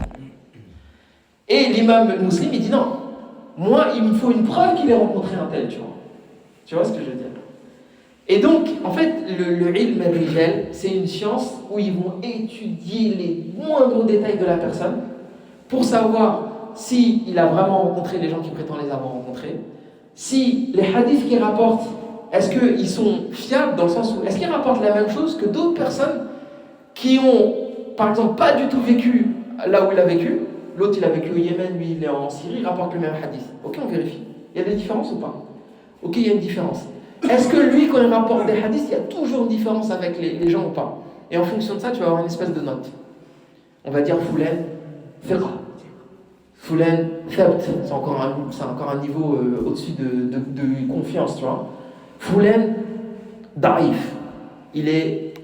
Et l'imam musulman il dit non, moi il me faut une preuve qu'il ait rencontré un tel, tu vois. Tu vois ce que je veux dire? Et donc, en fait, le ilm al-rijal, c'est une science où ils vont étudier les moindres détails de la personne pour savoir s'il a vraiment rencontré les gens qui prétendent les avoir rencontrés, si les hadiths qu'il rapporte, est-ce qu'ils sont fiables dans le sens où, est-ce qu'ils rapportent la même chose que d'autres personnes qui ont, par exemple, pas du tout vécu là où il a vécu, l'autre il a vécu au Yémen, lui il est en Syrie, il rapporte le même hadith. Ok, on vérifie. Il y a des différences ou pas? Ok, il y a une différence. Est-ce que lui, quand il rapporte des hadiths, il y a toujours une différence avec les gens ou pas? Et en fonction de ça, tu vas avoir une espèce de note. On va dire Foulen, Fiqh. Foulen, Thabt. C'est encore un niveau au-dessus de confiance, tu vois. Foulen, Daif. Il est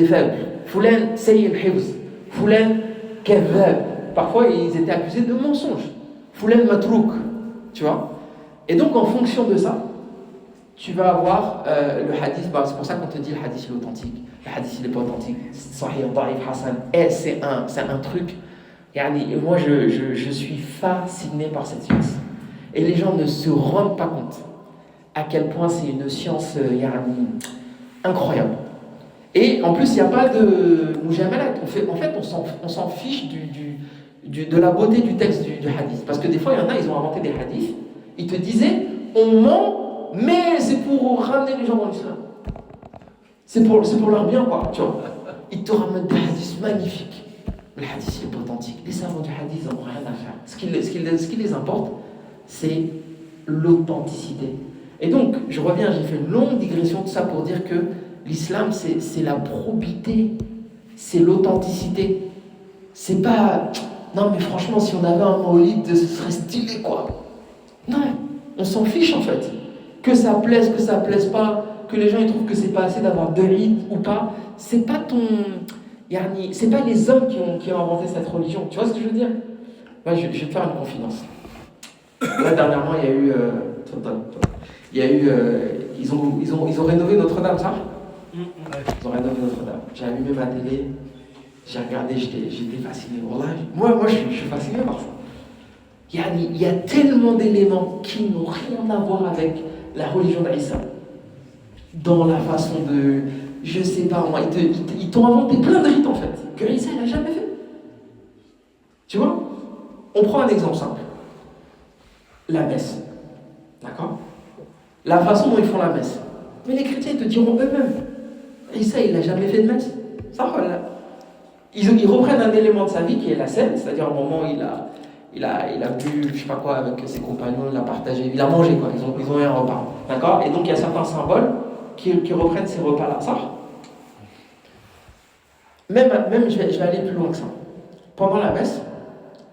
faible. Foulen, Sayy al-Hifz. Foulen, Kadhab. Parfois, ils étaient accusés de mensonge. Foulen, Matrouk. Tu vois. Et donc, en fonction de ça, tu vas avoir le hadith, c'est pour ça qu'on te dit le hadith il est authentique, le hadith il n'est pas authentique, Sahih, Da'if, Hassan, et c'est un truc, et moi je suis fasciné par cette science, et les gens ne se rendent pas compte à quel point c'est une science incroyable. Et en plus il n'y a pas de mujamalat, on s'en fiche de la beauté du texte du hadith, parce que des fois il y en a, ils ont inventé des hadiths, ils te disaient, on ment, mais c'est pour ramener les gens dans l'islam. C'est pour leur bien, quoi, tu vois. Ils te ramènent des hadiths magnifiques. Le hadith, il est pas authentique. Les savants du hadith, ils n'ont rien à faire. Ce qui les importe, c'est l'authenticité. Et donc, je reviens, j'ai fait une longue digression de ça pour dire que l'islam, c'est la probité, c'est l'authenticité. C'est pas... Non, mais franchement, si on avait un maolid, ce serait stylé, quoi. Non, on s'en fiche, en fait. Que ça plaise pas, que les gens ils trouvent que c'est pas assez d'avoir deux rites ou pas, c'est pas c'est pas les hommes qui ont inventé cette religion. Tu vois ce que je veux dire? Moi, je vais te faire une confidence. Là dernièrement, ils ont rénové Notre-Dame, ça? Ils ont rénové Notre-Dame. J'ai allumé ma télé, j'ai regardé, j'étais fasciné. Moi je suis fasciné par ça. Il y a tellement d'éléments qui n'ont rien à voir avec la religion d'Aïssa. Dans la façon de... Je sais pas moi, ils t'ont inventé plein de rites en fait, que Aïssa n'a jamais fait. Tu vois? On prend un exemple simple. La messe. D'accord? La façon dont ils font la messe. Mais les chrétiens ils te diront eux-mêmes. Aïssa il n'a jamais fait de messe. Ça voilà. Ils reprennent un élément de sa vie qui est la scène, c'est-à-dire au moment où il a bu, je sais pas quoi, avec ses compagnons, il a partagé, il a mangé quoi, ils ont eu un repas. D'accord? Et donc il y a certains symboles qui reprennent ces repas-là. Ça? Même je vais aller plus loin que ça. Pendant la messe,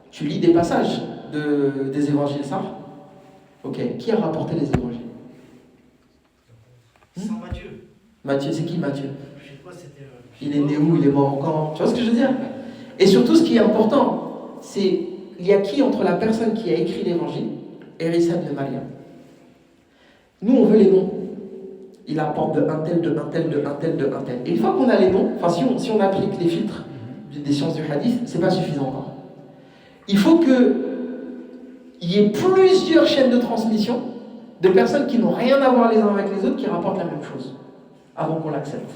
tu lis des passages des évangiles, ça? Ok. Qui a rapporté les évangiles? Saint Matthieu. Matthieu, c'est qui Matthieu? Je sais pas, c'était. Il est né où? Il est mort quand? Tu vois ce que je veux dire? Et surtout, ce qui est important, c'est il y a qui entre la personne qui a écrit l'évangile et Isa ibn Maryam? Nous, on veut les noms. Il apporte de un tel, de un tel, de un tel, de un tel. Et une fois qu'on a les noms, enfin si on applique les filtres des sciences du hadith, c'est pas suffisant encore. Il faut qu'il y ait plusieurs chaînes de transmission de personnes qui n'ont rien à voir les uns avec les autres qui rapportent la même chose avant qu'on l'accepte.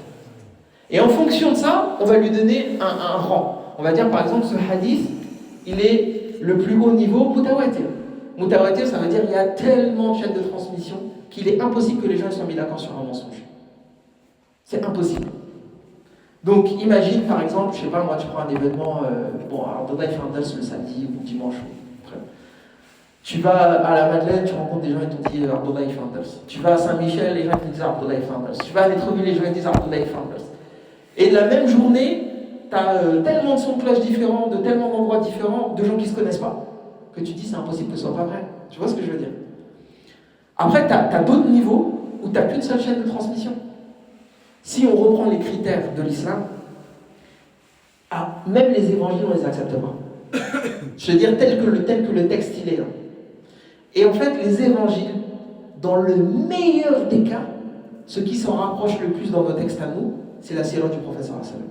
Et en fonction de ça, on va lui donner un rang. On va dire par exemple ce hadith, il est le plus haut niveau mutawatir. Mutawatir, ça veut dire qu'il y a tellement de chaînes de transmission qu'il est impossible que les gens soient mis d'accord sur un mensonge. C'est impossible. Donc imagine par exemple, je sais pas moi, tu prends un événement, alors Doda il fait un dance le samedi ou le dimanche. Tu vas à la Madeleine, tu rencontres des gens et t'ont dit Abdullah il fait un dance. Tu vas à Saint-Michel, les gens te disent Abdullah il fait un dance. Tu vas à Netreville, les gens te disent Abdullah il fait un dance. Et la même journée, tu as tellement de sons de cloche différents, de tellement d'endroits différents, de gens qui ne se connaissent pas, que tu dis c'est impossible que ce soit pas vrai. Tu vois ce que je veux dire? Après, tu as d'autres niveaux où tu n'as qu'une seule chaîne de transmission. Si on reprend les critères de l'islam, même les évangiles, on ne les accepte pas. Je veux dire, tel que le texte il est là. Et en fait, les évangiles, dans le meilleur des cas, ce qui s'en rapproche le plus dans nos textes à nous, c'est la sira du prophète sallallahu alayhi wa sallam.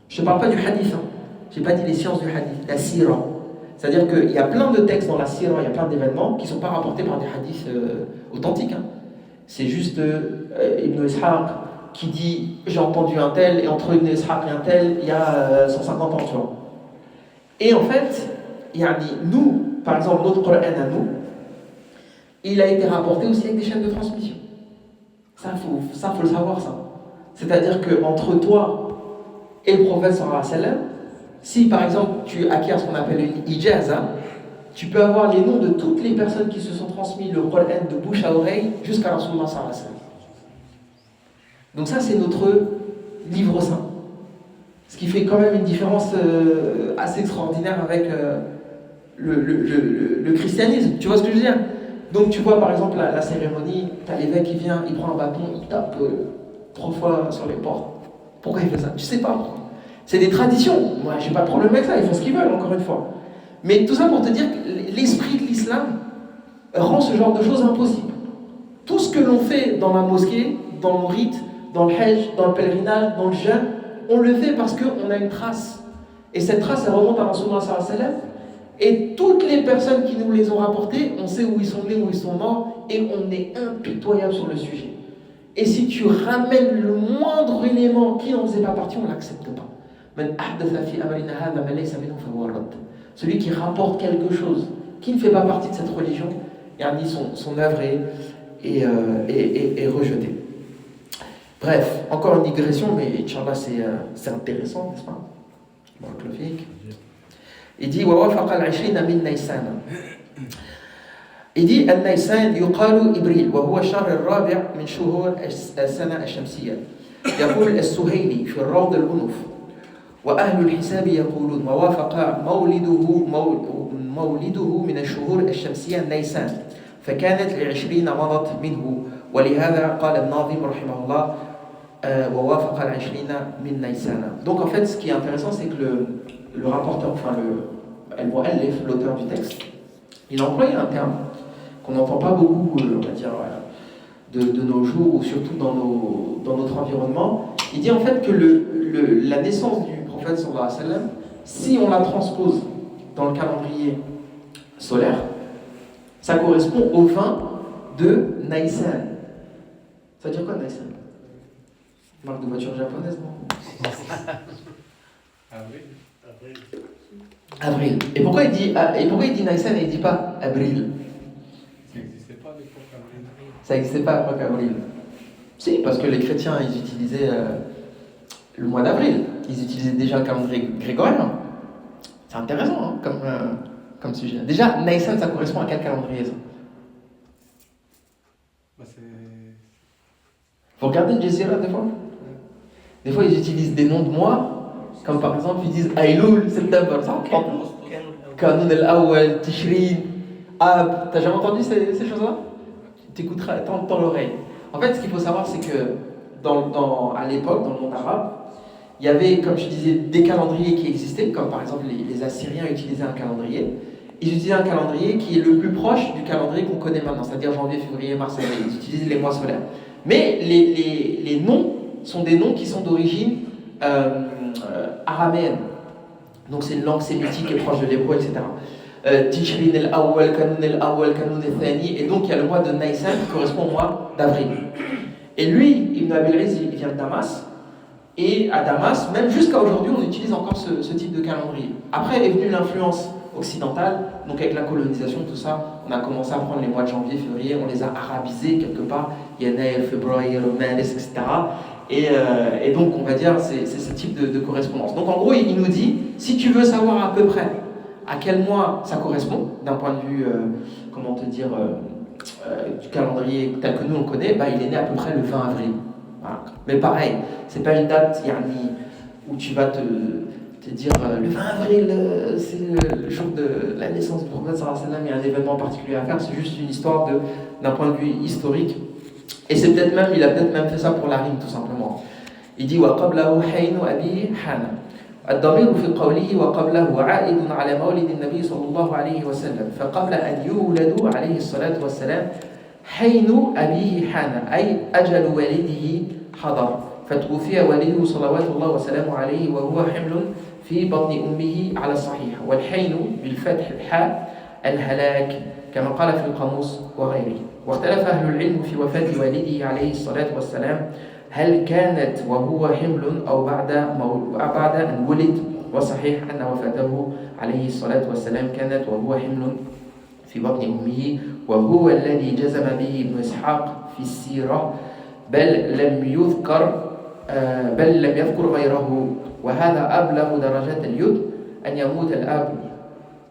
Je ne parle pas du hadith, hein. Je n'ai pas dit les sciences du hadith, la sira. C'est-à-dire qu'il y a plein de textes dans la sira, il y a plein d'événements qui ne sont pas rapportés par des hadiths authentiques. Hein. C'est juste Ibn Ishaq qui dit « j'ai entendu un tel » et entre Ibn Ishaq et un tel, il y a 150 ans, tu vois. Et en fait, nous, par exemple, notre Coran à nous, il a été rapporté aussi avec des chaînes de transmission. Ça, faut le savoir, ça. C'est-à-dire qu'entre toi et le prophète sallallahu alayhi wa sallam, si par exemple tu acquiers ce qu'on appelle une ijaza, tu peux avoir les noms de toutes les personnes qui se sont transmis le Coran de bouche à oreille jusqu'à Rasulullah sallallahu alayhi wa sallam. Donc ça, c'est notre livre saint. Ce qui fait quand même une différence assez extraordinaire avec le christianisme. Tu vois ce que je veux dire? Donc tu vois par exemple la cérémonie, tu as l'évêque qui vient, il prend un bâton, il tape 3 fois sur les portes. Pourquoi il fait ça? Je sais pas. C'est des traditions. Moi, j'ai pas de problème avec ça, ils font ce qu'ils veulent, encore une fois. Mais tout ça pour te dire que l'esprit de l'islam rend ce genre de choses impossibles. Tout ce que l'on fait dans la mosquée, dans le rite, dans le hajj, dans le pèlerinage, dans le jeûne, on le fait parce qu'on a une trace. Et cette trace, elle remonte à Rasulullah sallallahu alayhi wa sallam. Et toutes les personnes qui nous les ont rapportées, on sait où ils sont nés, où ils sont morts, et on est impitoyable sur le sujet. Et si tu ramènes le moindre élément qui n'en faisait pas partie, on ne l'accepte pas. Celui qui rapporte quelque chose qui ne fait pas partie de cette religion, son œuvre est rejetée. Bref, encore une digression, mais Inch'Allah c'est intéressant, n'est-ce pas? Il dit ووافق العشرين من نيسان. Il dit النيسان يقال إبريل وهو الشهر الرابع من شهور السنة الشمسية. يقول السهيلي في الروض الأنوف وأهل الحساب يقولون ووافق مولده من الشهور الشمسية نيسان فكانت ل20 مضت منه ولهذا قال الناظم رحمه الله ووافق ال20 من نيسان. Donc en fait ce qui est intéressant c'est que le rapporteur, enfin l'auteur du texte, il a employé un terme qu'on n'entend pas beaucoup, on va dire, de nos jours, ou surtout dans notre environnement. Il dit en fait que la naissance du prophète sallallahu alayhi wa sallam, si on la transpose dans le calendrier solaire, ça correspond au 20 de Nisan. Ça veut dire quoi Nisan? Marque de voiture japonaise, non? Avril. Et pourquoi il dit Nisan et il ne dit pas Avril? Ça n'existait pas à l'époque avril. Ça n'existait pas à l'époque avril. Si, parce que les chrétiens, ils utilisaient le mois d'avril. Ils utilisaient déjà le calendrier grégorien. C'est intéressant hein, comme sujet. Déjà, Nisan, ça correspond à quel calendrier ça? Vous regardez le Jezira des fois? Des fois, ils utilisent des noms de mois. Comme par exemple, ils disent Aïloul, septembre, ça reprend. Kanoun el-Awwal, Tishrin, Ab. T'as jamais entendu ces choses-là? T'écouteras, tends l'oreille. En fait, ce qu'il faut savoir, c'est que à l'époque, dans le monde arabe, il y avait, comme je disais, des calendriers qui existaient, comme par exemple les Assyriens utilisaient un calendrier. Ils utilisaient un calendrier qui est le plus proche du calendrier qu'on connaît maintenant, c'est-à-dire janvier, février, mars, avril. Ils utilisent les mois solaires. Mais les noms sont des noms qui sont d'origine araméenne. Donc c'est une langue sémitique qui est proche de l'hébreu, etc. Tishrin el-Awwal, Kanoun el-Awwal, Kanoun el-Thani. Et donc il y a le mois de Nisan qui correspond au mois d'avril. Et lui, Ibn Abil Iz, il vient de Damas. Et à Damas, même jusqu'à aujourd'hui, on utilise encore ce type de calendrier. Après est venue l'influence occidentale, donc avec la colonisation, tout ça, on a commencé à prendre les mois de janvier, février, on les a arabisés quelque part, Yanaïr, février, Romanes, etc. Et donc, on va dire, c'est ce type de correspondance. Donc, en gros, il nous dit, si tu veux savoir à peu près à quel mois ça correspond, d'un point de vue, comment te dire, du calendrier tel que nous on le connaît, bah, il est né à peu près le 20 avril. Voilà. Mais pareil, c'est pas une date où tu vas te dire le 20 avril, c'est le jour de la naissance du prophète sallallahu alayhi wa sallam, il y a un événement particulier à faire, c'est juste une histoire d'un point de vue historique. Et c'est peut-être même, il a peut-être même fait ça pour la rime tout simplement. Il dit وَقَبْلَهُ حَيْنُ أَبِي حَانَ الضمير في قوله وقبله عائد على مولد النبي صلى الله عليه وسلم فقبل أن يولدوا عليه الصلاة والسلام حين أبيه حان أي أجل والده حضر فتوفي والده صلوات الله وسلامه عليه وهو حمل في بطن أمه على الصحيح والحين بالفتح الحاء الهلاك كما قال في القاموس وغيره. واختلف أهل العلم في وفاة والده عليه الصلاة والسلام هل كانت وهو حمل أو بعد أن ولد وصحيح أن وفاته عليه الصلاة والسلام كانت وهو حمل في بطن أمه وهو الذي جزم به ابن إسحاق في السيرة بل لم يذكر غيره وهذا أبلغ درجات اليد أن يموت الأب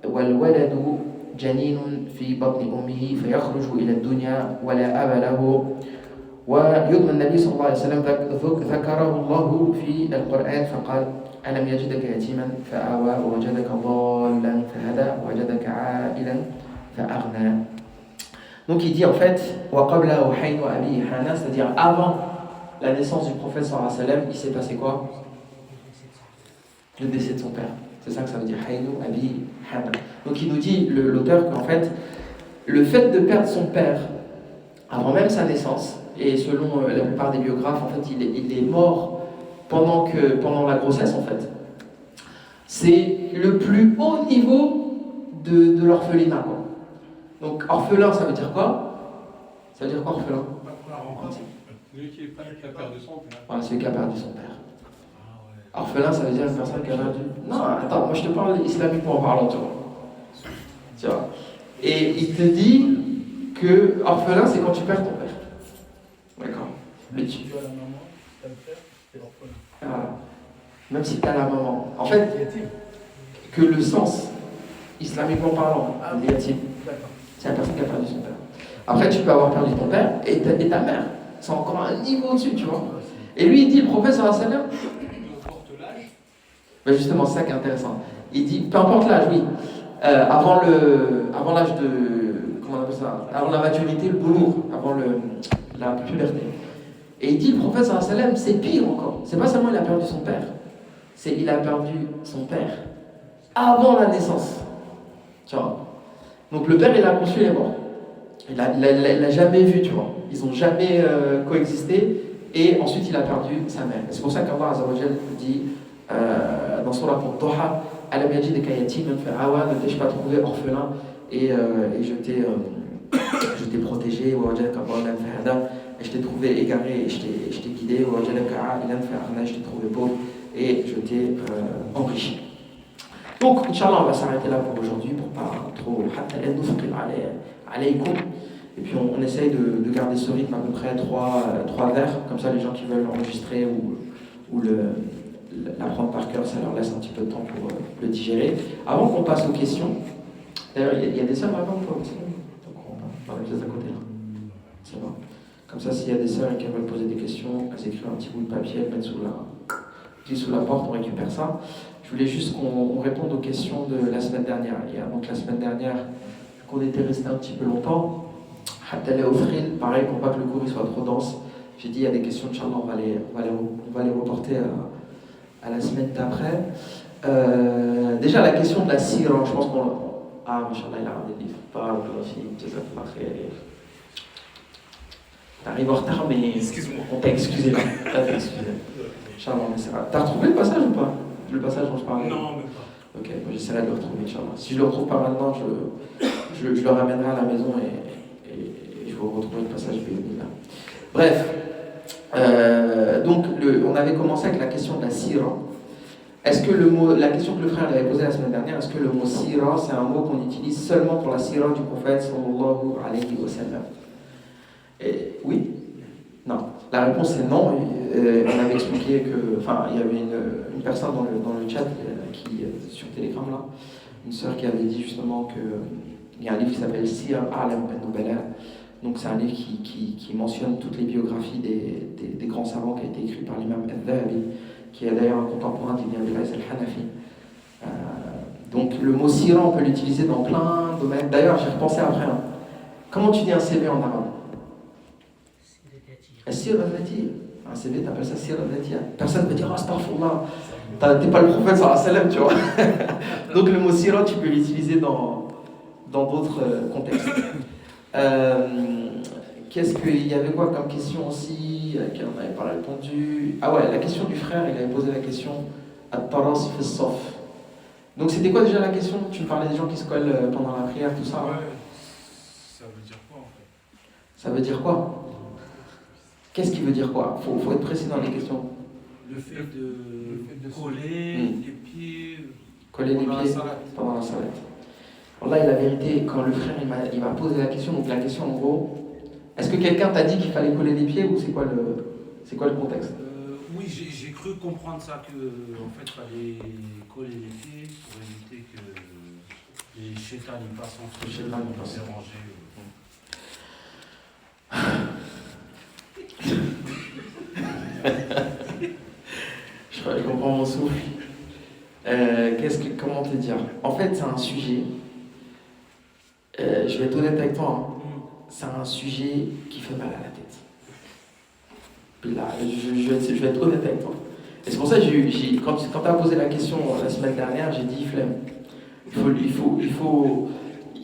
والولد جنين في بطن أمه فيخرج إلى الدنيا ولا أب له. ويضمن النبي صلى الله عليه وسلم ذكره الله في القرآن فقال ألم يجدك يتيما فآوى ووجدك ضالا فهدى ووجدك عائلا فأغنى. Donc il dit en fait وقبله حين أبي حانا, c'est-à-dire avant la naissance du prophète sallallahu alayhi wa sallam, il s'est passé quoi? Le décès de son père. C'est ça que ça veut dire حين أبي حانا. Donc il nous dit l'auteur qu'en fait le fait de perdre son père avant même sa naissance, et selon la plupart des biographes, en fait, il est mort pendant la grossesse, en fait. C'est le plus haut niveau de l'orphelinat, quoi. Donc, orphelin, ça veut dire quoi? Ça veut dire quoi, orphelin? Celui qui a perdu son père. Voilà, celui qui a perdu son père. Orphelin, ça veut dire une personne qui a perdu... Non, attends, moi je te parle islamiquement en parlant, tu vois. Tu vois. Et il te dit que orphelin, c'est quand tu perds ton père. D'accord. Même si tu as la maman, tu as le père, c'est orphelin. Voilà. Même si tu as la maman. En fait, que le sens, islamiquement parlant, il est yatim. C'est la personne qui a perdu son père. Après, tu peux avoir perdu ton père et ta mère. C'est encore un niveau au-dessus, tu vois. Et lui, il dit, le prophète sallallahu alayhi wa sallam. Peu importe l'âge. Ben justement, c'est ça qui est intéressant. Il dit, peu importe l'âge, oui. Avant l'âge de. Comment on appelle ça? Avant la maturité, le boulour. Avant la puberté. Et il dit, le prophète sallallahu alayhi wa sallam, c'est pire encore. C'est pas seulement il a perdu son père, c'est il a perdu son père avant la naissance. Tu vois. Donc le père, il a conçu, il est mort. Il l'a jamais vu, tu vois. Ils n'ont jamais coexisté. Et ensuite, il a perdu sa mère. Et c'est pour ça qu'Allah Azza wa Jal dit dans Surah Al-Duha, Alam yajidka yatiman fa'awa, ne t'ai-je pas trouvé orphelin et je t'ai protégé, et je t'ai trouvé égaré et je t'ai guidé, je t'ai trouvé pauvre et je t'ai enrichi. Donc, Inch'Allah, on va s'arrêter là pour aujourd'hui, pour pas trop. Et puis on essaye de garder ce rythme à peu près 3 vers, comme ça les gens qui veulent l'enregistrer ou l'apprendre par cœur, ça leur laisse un petit peu de temps pour le digérer. Avant qu'on passe aux questions, d'ailleurs il y a des sœurs là-bas ou pas? On va les à côté là. Ça va. Comme ça, s'il y a des sœurs qui veulent poser des questions, elles écrivent un petit bout de papier, elles mettent sous la porte, on récupère ça. Je voulais juste qu'on réponde aux questions de la semaine dernière. Donc la semaine dernière, qu'on était resté un petit peu longtemps, pareil, pour pas que le cours soit trop dense, j'ai dit il y a des questions, Inch'Allah, on va les reporter à la semaine d'après. Déjà la question de la sira, je pense qu'on... Ah, Inch'Allah, il a ramené des livres. T'arrives en retard, mais on t'a excusé. Inch'Allah, on essaiera. T'as retrouvé le passage ou pas? Le passage dont je parlais? Non, même pas. Ok, j'essaierai de le retrouver, Inch'Allah. Si je le retrouve pas maintenant, je le ramènerai à la maison et je vous retrouverai le passage. Bref, donc on avait commencé avec la question de la sira. Est-ce que la question que le frère avait posée la semaine dernière, est-ce que le mot sira, c'est un mot qu'on utilise seulement pour la sira du prophète sallallahu alayhi wa sallam? Oui? Non. La réponse est non. On avait expliqué que, il y avait une personne dans le chat sur Telegram là, une sœur qui avait dit justement qu'il y a un livre qui s'appelle Sir A'lam al-Nubala. Donc c'est un livre qui mentionne toutes les biographies des grands savants qui a été écrit par l'imam al-Dhahabi. qui est d'ailleurs un contemporain d'Ibn Abi Lays al-Hanafi. Donc le mot sira, on peut l'utiliser dans plein de domaines. D'ailleurs, j'ai repensé après. Hein. Comment tu dis un CV en arabe? Sira dhati. Un CV, t'appelles ça sira dhati. Personne ne peut dire astaghfirullah. T'es pas le prophète sallallahu alayhi wa sallam, tu vois. Donc le mot sira, tu peux l'utiliser dans d'autres contextes. Qu'est-ce qu'il y avait quoi comme question aussi à laquelle on n'avait pas répondu? Ah ouais, la question du frère, il avait posé la question at-taras fi as-saf. Donc c'était quoi déjà la question? Tu me parlais des gens qui se collent pendant la prière, tout ça. Ouais, ça veut dire quoi en fait? Ça veut dire quoi? Qu'est-ce qui veut dire quoi? Faut être précis dans les questions. Le fait de coller les pieds Coller les pieds pendant la salat. Wallah, la vérité, quand le frère il m'a posé la question, donc la question en gros, est-ce que quelqu'un t'a dit qu'il fallait coller les pieds ou c'est quoi le contexte? Oui, j'ai cru comprendre ça, que en fait, il fallait coller les pieds pour éviter que les chétans y passent entre eux, déranger. Je comprends mon souffle. Comment te dire? En fait, c'est un sujet. Je vais être honnête avec toi. Hein. C'est un sujet qui fait mal à la tête. Puis là, je vais être honnête avec toi. Et c'est pour ça que quand tu as posé la question la semaine dernière, j'ai dit flemme.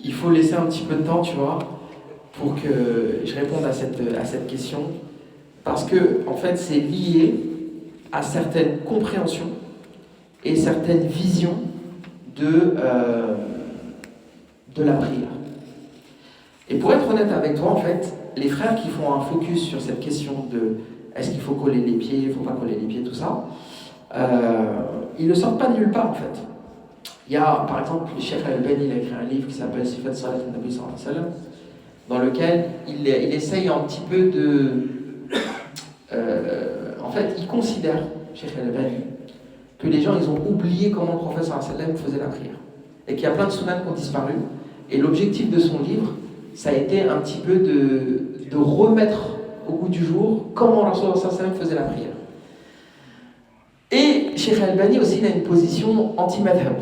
Il faut laisser un petit peu de temps, tu vois, pour que je réponde à cette question. Parce que, en fait, c'est lié à certaines compréhensions et certaines visions de la prière. Et pour être honnête avec toi, en fait, les frères qui font un focus sur cette question de est-ce qu'il faut coller les pieds, il ne faut pas coller les pieds, tout ça, ils ne sortent pas de nulle part, en fait. Il y a, par exemple, le Cheikh Al-Albani, il a écrit un livre qui s'appelle Sifat Salat al-Nabi sallallahu alayhi wa sallam, dans lequel il essaye un petit peu de... en fait, il considère, Cheikh Al-Albani, que les gens, ils ont oublié comment le prophète sallallahu alayhi wa sallam faisait la prière. Et qu'il y a plein de sunnahs qui ont disparu. Et l'objectif de son livre, ça a été un petit peu de remettre au goût du jour comment Rasulullah sallallahu alayhi wa sallam faisait la prière. Et Cheikh Al-Albani aussi, il a une position anti-madhab.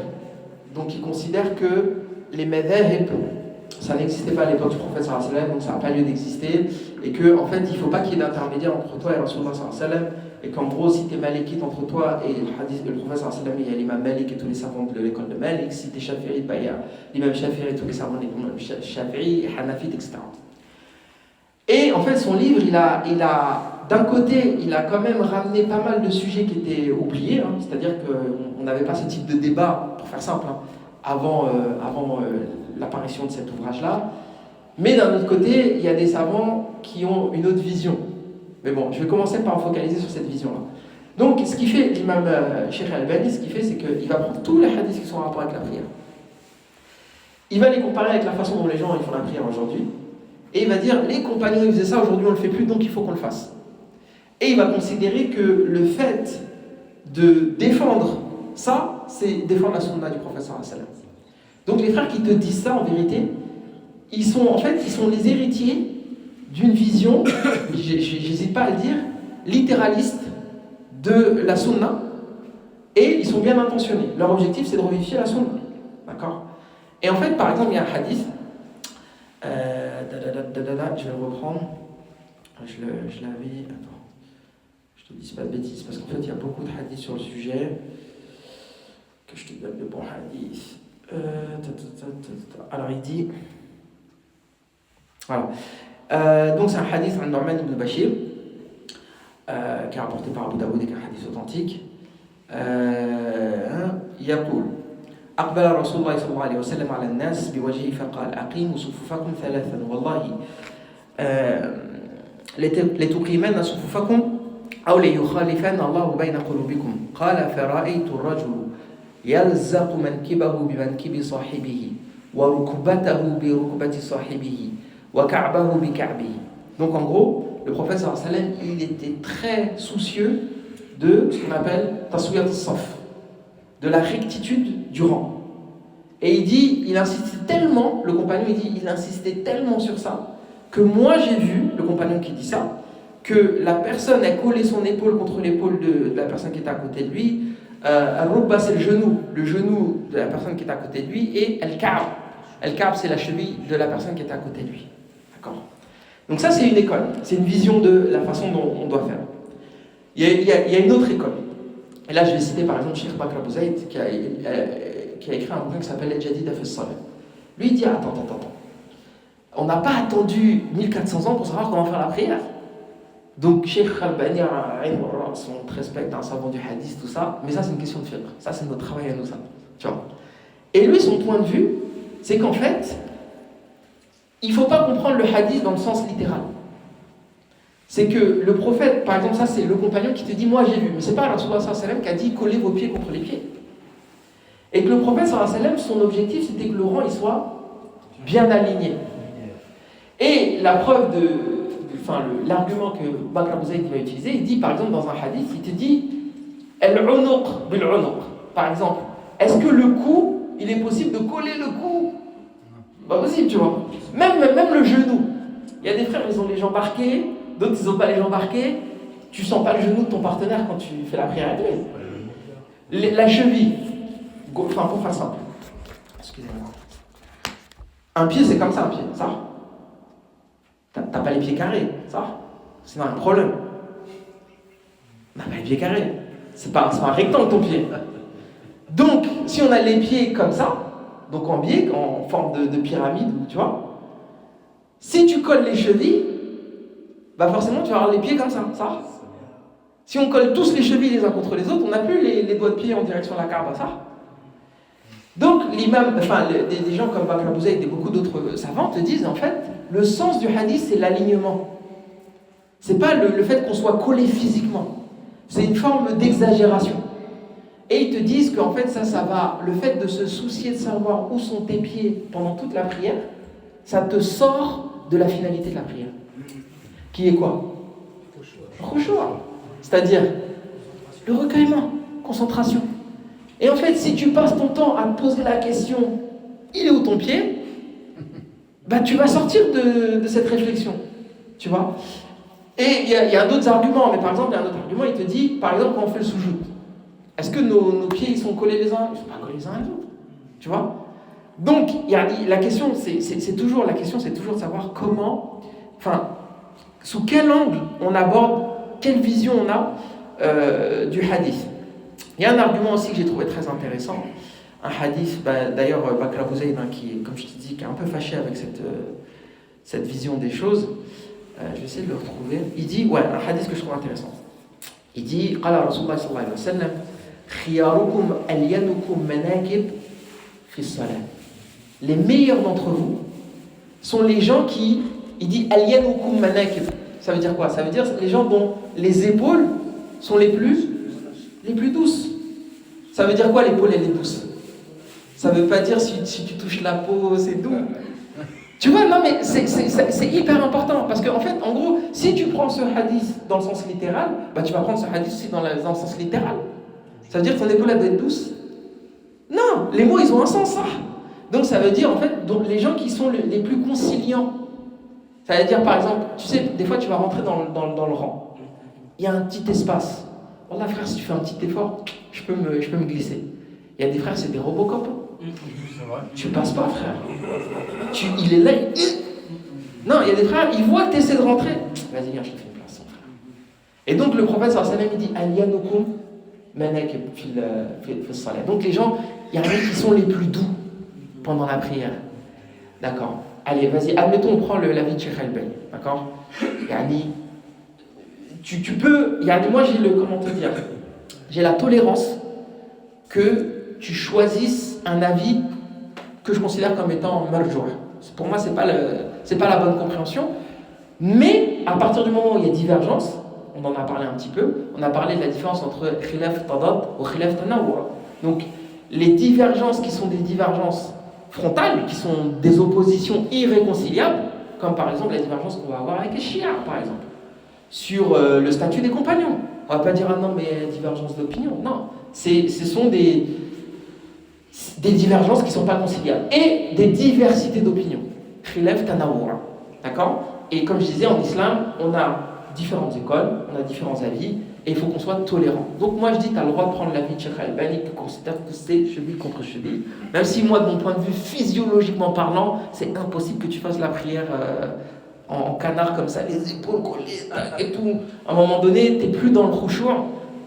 Donc il considère que les madhab, ça n'existait pas à l'époque du prophète sallallahu alayhi wa sallam, donc ça n'a pas lieu d'exister. Et qu'en en fait, il ne faut pas qu'il y ait d'intermédiaire entre toi et Rasulullah sallallahu alayhi wa sallam. Et qu'en gros, si tu es malikite entre toi et le prophète sallallahu alayhi wa sallam, il y a l'imam Malik et tous les savants de l'école de Malik. Si tu es shafi'i, bah, il y a l'imam Shafi'i et tous les savants de l'imam Shafi'i, Hanafite, etc. Et en fait, son livre, il a d'un côté, il a quand même ramené pas mal de sujets qui étaient oubliés, hein, c'est-à-dire qu'on n'avait pas ce type de débat, pour faire simple, hein, avant l'apparition de cet ouvrage-là. Mais d'un autre côté, il y a des savants qui ont une autre vision. Mais bon, je vais commencer par me focaliser sur cette vision-là. Donc, ce qui fait l'imam Cheikh Al-Albani, ce qu'il fait, c'est qu'il va prendre tous les hadiths qui sont en rapport avec la prière. Il va les comparer avec la façon dont les gens ils font la prière aujourd'hui. Et il va dire, les compagnons ils faisaient ça, aujourd'hui on ne le fait plus, donc il faut qu'on le fasse. Et il va considérer que le fait de défendre ça, c'est défendre la sunna du prophète sallallahu alayhi wa sallam. Donc les frères qui te disent ça, en vérité, ils sont les héritiers d'une vision, j'hésite pas à le dire, littéraliste de la sunna, et ils sont bien intentionnés. Leur objectif, c'est de revivifier la sunna. D'accord? Et en fait, par exemple, il y a un hadith, je vais le reprendre, je l'avais, attends, je te dis pas de bêtises, parce qu'en fait, il y a beaucoup de hadiths sur le sujet, que je te donne le bon hadith. Alors, il dit, voilà. Donc c'est un hadith de Nu'man ibn Bashir qui est rapporté par Abu Daoud et qui est un hadith authentique. يقول أقبل رسول الله صلى الله عليه وسلم على الناس بوجهه فقال أقيموا صفوفكم ثلاثا والله لتقيمن صفوفكم أو ليخالفن الله بين قلوبكم قال فرأيت الرجل يلزق منكبه بمنكب صاحبه وركبته بركبة صاحبه وكعبه بكعبه. Donc en gros, le prophète sallallahu alayhi wa sallam, il était très soucieux de ce qu'on appelle taswiyat as-saf, de la rectitude du rang. Et il dit, il insistait tellement, le compagnon il dit, il insistait tellement sur ça, que moi j'ai vu, le compagnon qui dit ça, que la personne a collé son épaule contre l'épaule de la personne qui est à côté de lui. Al-Rubba, c'est le genou de la personne qui est à côté de lui, et Al-Ka'b. Al-Ka'b, c'est la cheville de la personne qui est à côté de lui. D'accord? Donc ça, c'est une école. C'est une vision de la façon dont on doit faire. Il y a une autre école. Et là, je vais citer par exemple Cheikh Bakr Abu Zayd, qui a écrit un bouquin qui s'appelle Al-Jadid fi as-Salah. Lui, il dit, attends. On n'a pas attendu 1400 ans pour savoir comment faire la prière. Donc, Cheikh Al-Bani, on te respecte, un savant du hadith, tout ça, mais ça, c'est une question de fiqh. Ça, c'est notre travail à nous, ça. Tu vois. Et lui, son point de vue, c'est qu'en fait, il ne faut pas comprendre le hadith dans le sens littéral. C'est que le prophète, par exemple, ça, c'est le compagnon qui te dit, moi, j'ai vu. Mais c'est pas Rasulullah sallallahu alayhi wa sallam qui a dit, collez vos pieds contre les pieds. Et que le prophète sallallahu alayhi wa sallam, son objectif, c'était que le rang, il soit bien aligné. Et la preuve l'argument que Bakr Abu Zayd va utiliser, il dit par exemple dans un hadith, il te dit al-unuq bil-unuq. Par exemple, est-ce que le cou, il est possible de coller le cou? Pas possible, tu vois. Même le genou. Il y a des frères, ils ont les jambes arquées, d'autres, ils n'ont pas les jambes arquées. Tu sens pas le genou de ton partenaire quand tu fais la prière avec lui. La cheville. Enfin, pour faire simple. Excusez-moi. Un pied, c'est comme ça, un pied. Ça. T'as pas les pieds carrés, ça? C'est un problème. On n'a pas les pieds carrés. C'est pas un rectangle ton pied. Donc, si on a les pieds comme ça, donc en biais, en forme de pyramide, tu vois, si tu colles les chevilles, bah forcément tu vas avoir les pieds comme ça. Si on colle tous les chevilles les uns contre les autres, on n'a plus les doigts de pied en direction de la Kaaba, ça. Donc l'imam, des gens comme Bakr Abu Zayd et beaucoup d'autres savants te disent en fait, le sens du hadith c'est l'alignement. C'est pas le fait qu'on soit collé physiquement. C'est une forme d'exagération. Et ils te disent qu'en fait ça va, le fait de se soucier de savoir où sont tes pieds pendant toute la prière, ça te sort de la finalité de la prière. Qui est quoi? Khushu'. C'est-à-dire le recueillement, concentration. Et en fait, si tu passes ton temps à te poser la question, il est où ton pied? Bah, tu vas sortir de cette réflexion. Tu vois? Et il y a d'autres arguments, mais par exemple, il y a un autre argument, il te dit, par exemple, quand on fait le soujoud, est-ce que nos pieds ils sont collés les uns? Ils ne sont pas collés les uns à les autres. Tu vois? Donc, la question, c'est toujours de savoir comment, sous quel angle on aborde, quelle vision on a du hadith. Il y a un argument aussi que j'ai trouvé très intéressant, un hadith, d'ailleurs Bakr Abu Zayd, qui, comme je te dis, qui est un peu fâché avec cette vision des choses. Je vais essayer de le retrouver. Il dit, un hadith que je trouve intéressant. Il dit, Qala Rasulullah sallallahu alayhi wa sallam, khiyarukum alyanukum manakib fi salat. Les meilleurs d'entre vous sont les gens qui, il dit alyanukum manakib. Ça veut dire quoi? Ça veut dire les gens dont les épaules sont les plus douces. Ça veut dire quoi l'épaule elle est douce? Ça veut pas dire si tu touches la peau c'est doux. Tu vois, non mais c'est hyper important parce qu'en fait, en gros, si tu prends ce hadith dans le sens littéral, tu vas prendre ce hadith aussi dans le sens littéral. Ça veut dire que ton épaule elle doit être douce? Non, les mots ils ont un sens, ça. Donc ça veut dire en fait donc, les gens qui sont les plus conciliants. Ça veut dire par exemple, tu sais, des fois tu vas rentrer dans le rang. Il y a un petit espace. Wallah frère, si tu fais un petit effort, je peux me glisser. Il y a des frères, c'est des Robocop. Tu passes pas, frère. Il est là, Non, il y a des frères, ils voient que tu essaies de rentrer. Vas-y, viens, je te fais une place, frère. Et donc le prophète sallallahu alayhi wa sallam, il dit Aliyanukum manakib fil salat. Donc les gens, il y en a qui sont les plus doux pendant la prière. D'accord. Allez, vas-y, admettons, on prend l'avis de Cheikh Al-Bani. D'accord. Tu peux, moi j'ai la tolérance que tu choisisses un avis que je considère comme étant marjour. Pour moi, c'est pas la bonne compréhension. Mais à partir du moment où il y a divergence, on en a parlé un petit peu, on a parlé de la différence entre khilaf tadad ou khilaf tanawwu'. Donc les divergences qui sont des divergences frontales, qui sont des oppositions irréconciliables, comme par exemple la divergence qu'on va avoir avec les chiites, par exemple. Sur le statut des compagnons. On ne va pas dire, ah non, mais divergence d'opinion. Non, ce sont des divergences qui ne sont pas conciliables. Et des diversités d'opinions. Khilaf tanawwu'. D'accord? Et comme je disais, en islam, on a différentes écoles, on a différents avis, et il faut qu'on soit tolérant. Donc moi je dis, tu as le droit de prendre l'avis de Cheikh Al-Albani, qui considère que c'est cheville contre cheville, même si moi, de mon point de vue, physiologiquement parlant, c'est impossible que tu fasses la prière en canard comme ça, les épaules collées et tout. À un moment donné, tu n'es plus dans le khushu',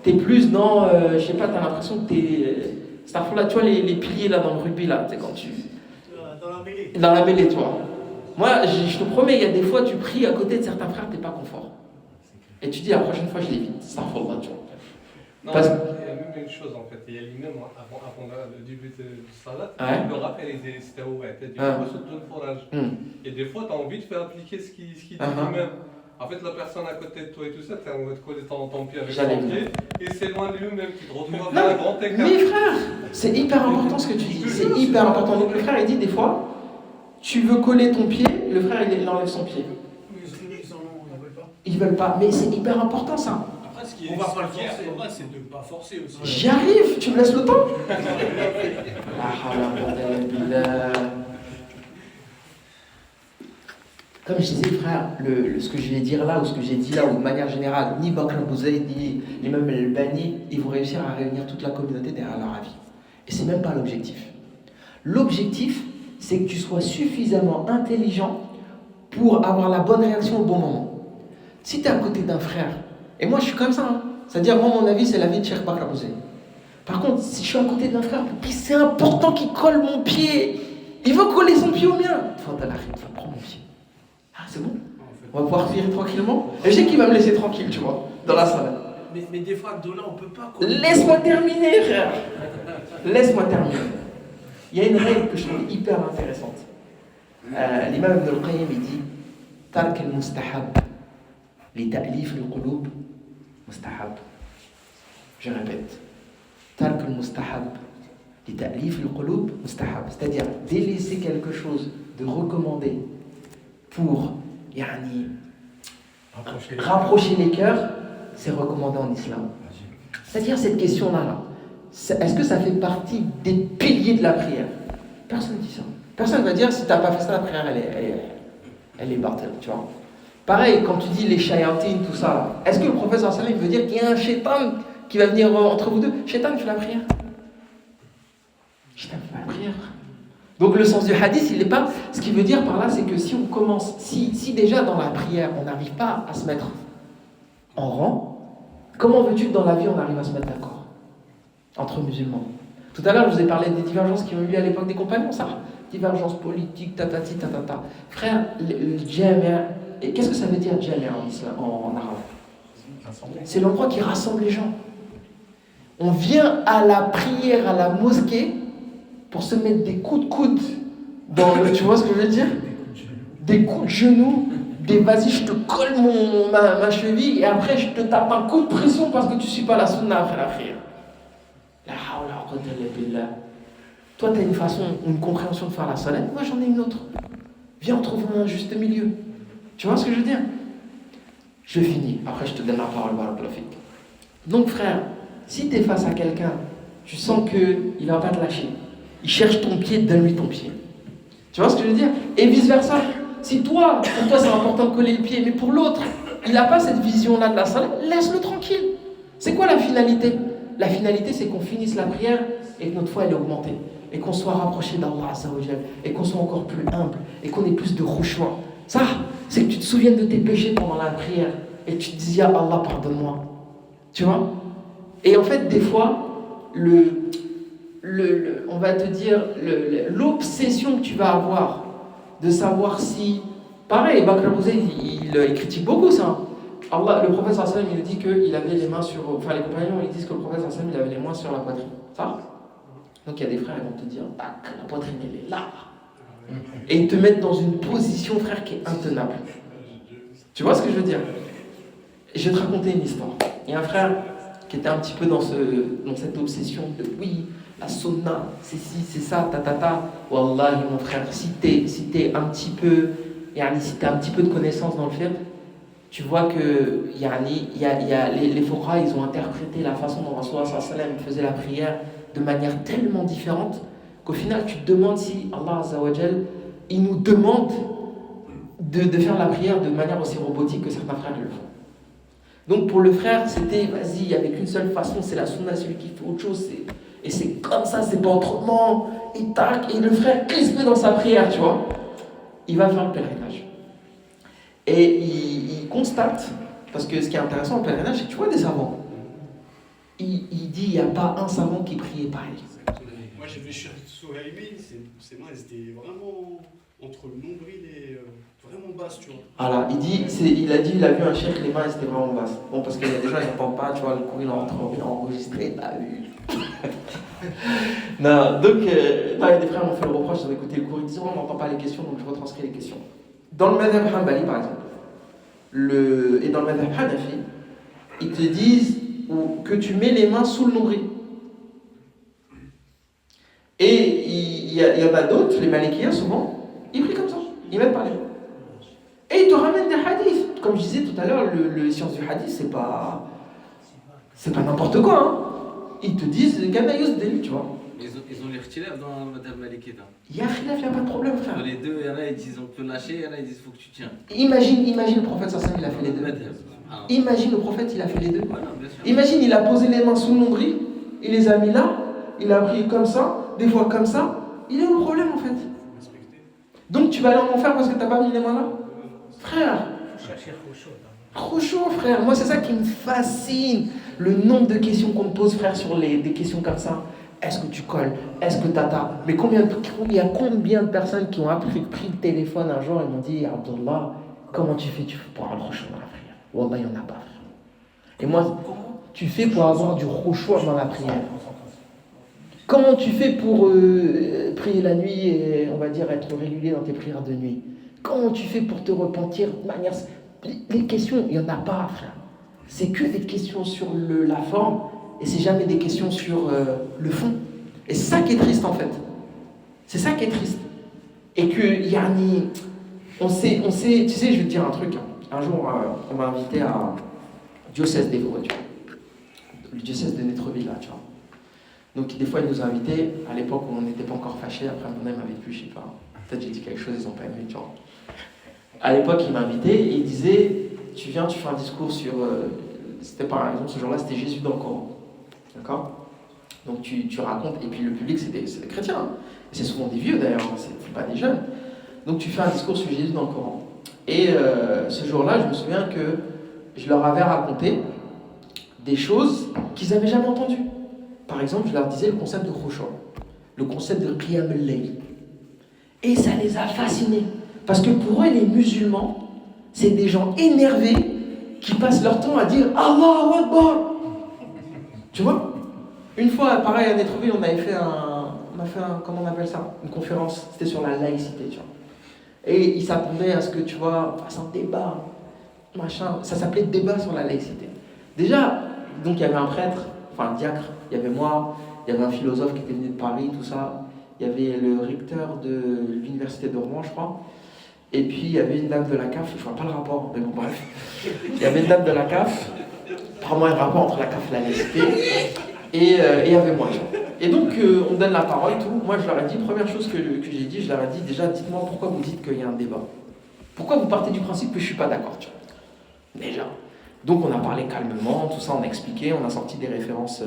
tu es plus dans, je sais pas, tu as l'impression que tu es... Là, tu vois les piliers là dans le rugby, là, c'est quand tu... Dans la mêlée. Dans la mêlée, toi. Moi, je te promets, il y a des fois, tu pries à côté de certains frères, tu n'es pas confort. Et tu dis, la prochaine fois, je l'évite. Astaghfirullah, tu vois. Non, Parce- il y a même une chose en fait, il y a l'imam avant le début du salat, Ouais. il le rappelle, il dit c'était où, tu dis Ah. surtout le forage. Hmm. Et des fois, tu as envie de faire appliquer ce qu'il dit Uh-huh. lui-même. En fait, la personne à côté de toi et tout ça, tu as envie de coller ton pied avec J'allais ton dire. pied, et c'est loin de lui-même, tu te retrouves à Non, faire un grand écart. Mes frères, c'est hyper important ce que tu dis. C'est hyper important. Donc le frère, il dit des fois, tu veux coller ton pied, le frère, il enlève son pied. Ils ne veulent pas. Ils veulent pas. Mais c'est hyper important ça. Après, ce qui On est va pas le ce qui est forcer. important, c'est de ne pas forcer aussi. J'y arrive, tu me laisses le temps. La hawla wa la quwwata illa billah. Comme je disais, frère, ce que je vais dire là, ou ce que j'ai dit là, ou de manière générale, ni Bakr Abu Zayd, ni l'imam Al-Albani, ils vont réussir à réunir toute la communauté derrière leur avis. Et c'est même pas l'objectif. L'objectif, c'est que tu sois suffisamment intelligent pour avoir la bonne réaction au bon moment. Si tu es à côté d'un frère, et moi je suis comme ça, hein, c'est-à-dire moi mon avis c'est l'avis de Cheikh Bakr Abu Zayd. Par contre, si je suis à côté d'un frère, puis c'est important qu'il colle mon pied, il veut coller son pied au mien. Prends mon pied. Ah, c'est bon. On va pouvoir prier tranquillement. Et je sais qu'il va me laisser tranquille, tu vois, dans la salle. Mais des fois, Abdullah, on peut pas. Laisse-moi terminer, frère. Laisse-moi terminer. Il y a une règle que je trouve hyper intéressante. L'imam Ibn al-Qayyim, il dit Tark al-mustahab li ta'lif al-qulub mustahab. Je répète. Tark al-mustahab li ta'lif al-qulub mustahab. C'est-à-dire délaisser quelque chose de recommandé pour rapprocher les cœurs, c'est recommandé en islam. C'est-à-dire cette question-là, est-ce que ça fait partie des piliers de la prière? Personne ne dit ça. Personne ne va dire si tu n'as pas fait ça, la prière, elle est bartelle, tu vois. Pareil, quand tu dis les shayatines, tout ça, là, est-ce que le prophète sallallahu alayhi wa sallam veut dire qu'il y a un shaitan qui va venir entre vous deux? Shaitan fait la prière. Shaitan fait la prière. Donc le sens du hadith, il n'est pas... Ce qu'il veut dire par là, c'est que si on commence... Si déjà dans la prière, on n'arrive pas à se mettre en rang, comment veux-tu que dans la vie, on arrive à se mettre d'accord entre musulmans? Tout à l'heure, je vous ai parlé des divergences qui ont eu lieu à l'époque des compagnons, ça. Divergences politiques, tatati, tatata. Frère, le jami'a... Et qu'est-ce que ça veut dire jami'a en islam, en arabe? C'est l'endroit qui rassemble les gens. On vient à la prière, à la mosquée, pour se mettre des coups de coude dans le... Tu vois ce que je veux dire? Des coups de genoux, des vas-y, je te colle ma cheville et après je te tape un coup de pression parce que tu ne suis pas la sunna après la prière. La hawla wa quwwata illa billah. Toi, tu as une façon, une compréhension de faire la salat, moi j'en ai une autre. Viens, on trouve un juste milieu. Tu vois ce que je veux dire? Je finis, après je te donne la parole, barakallahu fik. Donc frère, si tu es face à quelqu'un, tu sens qu'il ne va pas te lâcher. Il cherche ton pied, donne-lui ton pied. Tu vois ce que je veux dire? Et vice-versa. Si toi, pour toi c'est important de coller le pied, mais pour l'autre, il n'a pas cette vision-là de la salat, laisse-le tranquille. C'est quoi la finalité? La finalité, c'est qu'on finisse la prière et que notre foi elle est augmentée. Et qu'on soit rapproché d'Allah Azza wa Jal, et qu'on soit encore plus humble, et qu'on ait plus de khushu'. Ça, c'est que tu te souviennes de tes péchés pendant la prière, et tu te dis, ya Allah, pardonne-moi. Tu vois? Et en fait, des fois, on va te dire, l'obsession que tu vas avoir de savoir si... Pareil, Bakr Abu Zayd, il critique beaucoup ça. Allah, le prophète sallallahu alayhi wa sallam, il dit qu'il avait les mains sur... Enfin, les compagnons, ils disent que le prophète sallallahu alayhi wa sallam, il avait les mains sur la poitrine. Ça? Donc il y a des frères, ils vont te dire, tac, la poitrine, elle est là. Et ils te mettent dans une position, frère, qui est intenable. Tu vois ce que je veux dire? Et je vais te raconter une histoire. Il y a un frère qui était un petit peu dans cette obsession de oui, la sunna, c'est ci, c'est ça, ta. Wallahi, mon frère, si t'es un petit peu, si t'as un petit peu de connaissance dans le fiqh, tu vois que les fuqaha, ils ont interprété la façon dont Rasulullah sallallahu alayhi wa sallam faisait la prière de manière tellement différente qu'au final, tu te demandes si Allah Azza wa Jal, il nous demande de faire la prière de manière aussi robotique que certains frères le font. Donc pour le frère, c'était, vas-y, il n'y avait qu'une seule façon, c'est la sunna, celui qui fait autre chose, et c'est comme ça, c'est pas autrement, et tac, et le frère crispé dans sa prière, tu vois, il va faire le pèlerinage. Et il constate, parce que ce qui est intéressant au pèlerinage, c'est que tu vois des savants. Il dit, il n'y a pas un savant qui priait pareil. Moi j'ai vu Cheikh Souhaïmi, ses mains elles étaient vraiment entre le nombril et vraiment basses, tu vois. Voilà, il a vu un cheikh, les mains elles étaient vraiment basses. Bon, parce qu'il y a des gens qui n'entendent pas, tu vois, le cours il est enregistré, t'as vu. Non, donc, il y a des frères m'ont fait le reproche, ils ont écouté le cours, ils disent, oh, on n'entend pas les questions, donc je retranscris les questions. Dans le madhab Hanbali, par exemple, et dans le madhab Hanafi, ils te disent que tu mets les mains sous le nombril. Et il y en a d'autres, les Malikiens souvent, ils prient comme ça, ils mettent pas les mains. Et ils te ramènent des hadiths. Comme je disais tout à l'heure, les sciences du hadith, c'est pas n'importe quoi. Hein. Ils te disent, Ganaïus Deli, tu vois. Ils ont les khtilaf dans le madhab maliki. Il y a khilaf, il n'y a pas de problème, frère. Les deux, il y en a ils disent on peut lâcher, il y en a ils disent faut que tu tiens. Imagine le prophète Sassan, il a fait les deux. Imagine le prophète, il a fait les deux. Voilà, bien sûr. Imagine, il a posé les mains sous le nombril, il les a mis là, il a pris comme ça, des fois comme ça. Il est où le problème en fait? Donc tu vas aller en enfer parce que tu n'as pas mis les mains là? Frère, trop chaud, frère. Moi, c'est ça qui me fascine. Le nombre de questions qu'on me pose, frère, sur des questions comme ça. Est-ce que tu colles? Est-ce que tata? Mais il y a combien de personnes qui ont pris le téléphone un jour et m'ont dit, Abdullah, comment tu fais pour avoir le khushu' dans la prière? Wallah, il n'y en a pas, frère. Et moi, tu fais pour avoir du khushu' dans la prière? Comment tu fais pour prier la nuit et, on va dire, être régulier dans tes prières de nuit? Comment tu fais pour te repentir de manière... Les questions, il n'y en a pas, frère. C'est que des questions sur la forme et c'est jamais des questions sur le fond. Et c'est ça qui est triste, en fait. C'est ça qui est triste. Et que, yani, on sait, tu sais, je vais te dire un truc. Un jour, on m'a invité à diocèse d'Évreux, tu vois. Le diocèse de Netreville, là, tu vois. Donc, des fois, ils nous invitaient, à l'époque où on n'était pas encore fâchés, après, mon âme m'avait plu, je sais pas. Peut-être j'ai dit quelque chose, ils n'ont pas aimé, tu vois. À l'époque, ils m'invitaient et ils disaient, tu viens, tu fais un discours sur... c'était par exemple, ce jour-là, c'était Jésus dans le Coran. D'accord? Donc, tu racontes, et puis le public, c'est des chrétiens. Hein. Et c'est souvent des vieux, d'ailleurs, c'est pas des jeunes. Donc, tu fais un discours sur Jésus dans le Coran. Et ce jour-là, je me souviens que je leur avais raconté des choses qu'ils n'avaient jamais entendues. Par exemple, je leur disais le concept de khushu', le concept de qiyam al-layl. Et ça les a fascinés. Parce que pour eux, les musulmans, c'est des gens énervés qui passent leur temps à dire Allahu Akbar. Tu vois? Une fois, pareil, à Netreville, on a fait comment on appelle ça? Une conférence. C'était sur la laïcité, tu vois. Et ils s'attendaient à ce que, tu vois, fasse un débat, machin. Ça s'appelait débat sur la laïcité. Déjà, donc il y avait un prêtre, enfin un diacre, il y avait moi, il y avait un philosophe qui était venu de Paris, tout ça. Il y avait le recteur de l'université de Rouen, je crois. Et puis il y avait une dame de la CAF, je vois pas le rapport, mais bon bref. Il y avait une dame de la CAF, apparemment un rapport entre la CAF et la laïcité, et il y avait moi. Et donc on me donne la parole, tout. Moi je leur ai dit, première chose que j'ai dit, je leur ai dit, déjà dites-moi pourquoi vous dites qu'il y a un débat. Pourquoi vous partez du principe que je suis pas d'accord, tu vois? Déjà. Donc on a parlé calmement, tout ça, on a expliqué, on a sorti des références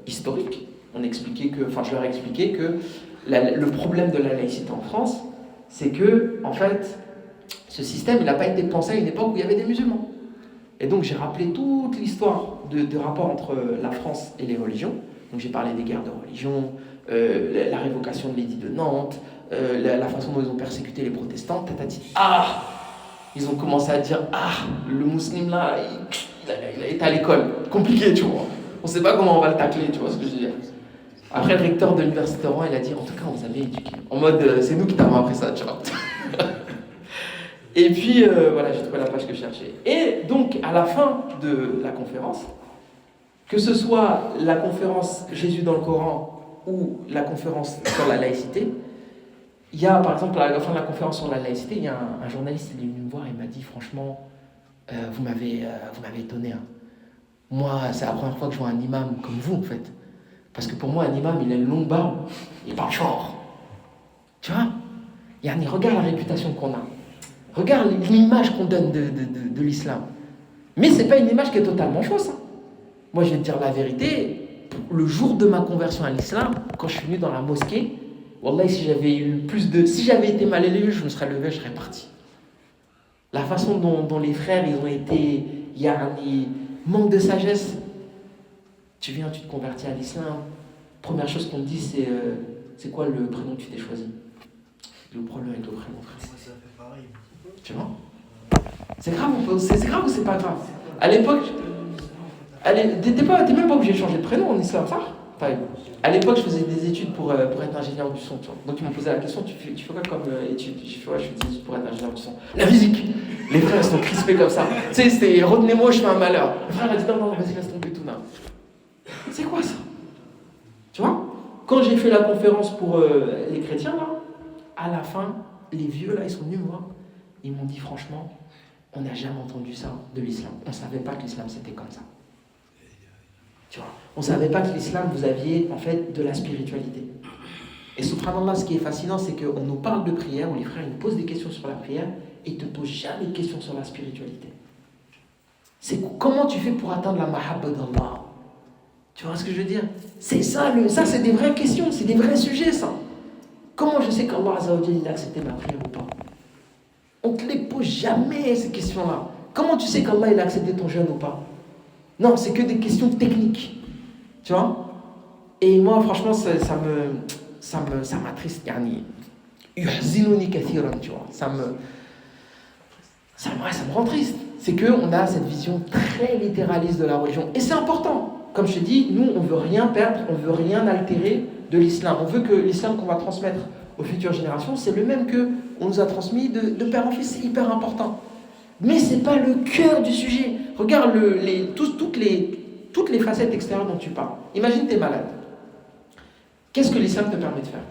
historiques. On expliquait que, enfin je leur ai expliqué que le problème de la laïcité en France, c'est que, en fait, ce système, il n'a pas été pensé à une époque où il y avait des musulmans. Et donc j'ai rappelé toute l'histoire de rapport entre la France et les religions. Donc j'ai parlé des guerres de religion, la révocation de l'édit de Nantes, la façon dont ils ont persécuté les protestants, tatati. Ah! Ils ont commencé à dire, ah, le musulman là, il a été à l'école. Compliqué, tu vois. On ne sait pas comment on va le tacler, tu vois ce que je veux dire. Après, le recteur de l'université de Rouen, il a dit, en tout cas, on vous avait éduqué. En mode, c'est nous qui t'avons appris ça, tu vois. Et puis, voilà, j'ai trouvé la page que je cherchais. Et donc, à la fin de la conférence, que ce soit la conférence Jésus dans le Coran ou la conférence sur la laïcité, il y a, par exemple, à la fin de la conférence sur la laïcité, il y a un journaliste qui est venu me voir et m'a dit, franchement, vous m'avez étonné. Hein. Moi, c'est la première fois que je vois un imam comme vous, en fait. Parce que pour moi, un imam, il a une longue barbe, il parle fort. Tu vois? Regarde la réputation qu'on a. Regarde l'image qu'on donne de l'islam. Mais c'est pas une image qui est totalement fausse. Hein. Moi, je vais te dire la vérité. Le jour de ma conversion à l'islam, quand je suis venu dans la mosquée, Wallah, si j'avais été mal élevé, je me serais levé, je serais parti. La façon dont les frères, ils ont été, manque de sagesse. Tu viens, tu te convertis à l'islam. Première chose qu'on te dit, c'est quoi le prénom que tu t'es choisi? Le problème avec le prénom, frère. Moi, ça fait pareil. Tu vois? C'est grave ou c'est pas grave? À l'époque, t'es même pas obligé de changer de prénom en islam, ça? Enfin, à l'époque, je faisais des études pour être ingénieur du son. Tu vois. Donc, ils m'ont posé la question, tu fais quoi comme études? J'ai fait, ouais, je fais des études pour être ingénieur du son. La musique! Les frères, ils sont crispés comme ça. Tu sais, c'était retenez-moi, je fais un malheur. Le frère a dit non, vas-y, laisse tomber tout, là. C'est quoi ça? Tu vois? Quand j'ai fait la conférence pour les chrétiens, là, à la fin, les vieux, là, ils sont venus me voir. Ils m'ont dit, franchement, on n'a jamais entendu ça de l'islam. On ne savait pas que l'islam, c'était comme ça. Tu vois? On ne savait pas que l'islam, vous aviez, en fait, de la spiritualité. Et subhanallah, ce qui est fascinant, c'est qu'on nous parle de prière, où les frères, ils nous posent des questions sur la prière, et ils ne te posent jamais de questions sur la spiritualité. C'est comment tu fais pour atteindre la mahabba d'Allah? Tu vois ce que je veux dire? C'est ça, ça c'est des vraies questions, c'est des vrais sujets, ça. Comment je sais qu'Allah Azza wa Jalla, il a accepté ma prière ou pas? On ne te les pose jamais, ces questions-là. Comment tu sais qu'Allah, il a accepté ton jeûne ou pas? Non, c'est que des questions techniques. Tu vois? Et moi, franchement, ça m'attriste. Yuhzinuni kathiran, tu vois. Ça me rend triste. C'est qu'on a cette vision très littéraliste de la religion. Et c'est important. Comme je te dis, nous, on ne veut rien perdre, on ne veut rien altérer de l'islam. On veut que l'islam qu'on va transmettre aux futures générations, c'est le même qu'on nous a transmis de père en fils. C'est hyper important. Mais ce n'est pas le cœur du sujet. Regarde toutes les facettes extérieures dont tu parles. Imagine, tu es malade. Qu'est-ce que l'islam te permet de faire?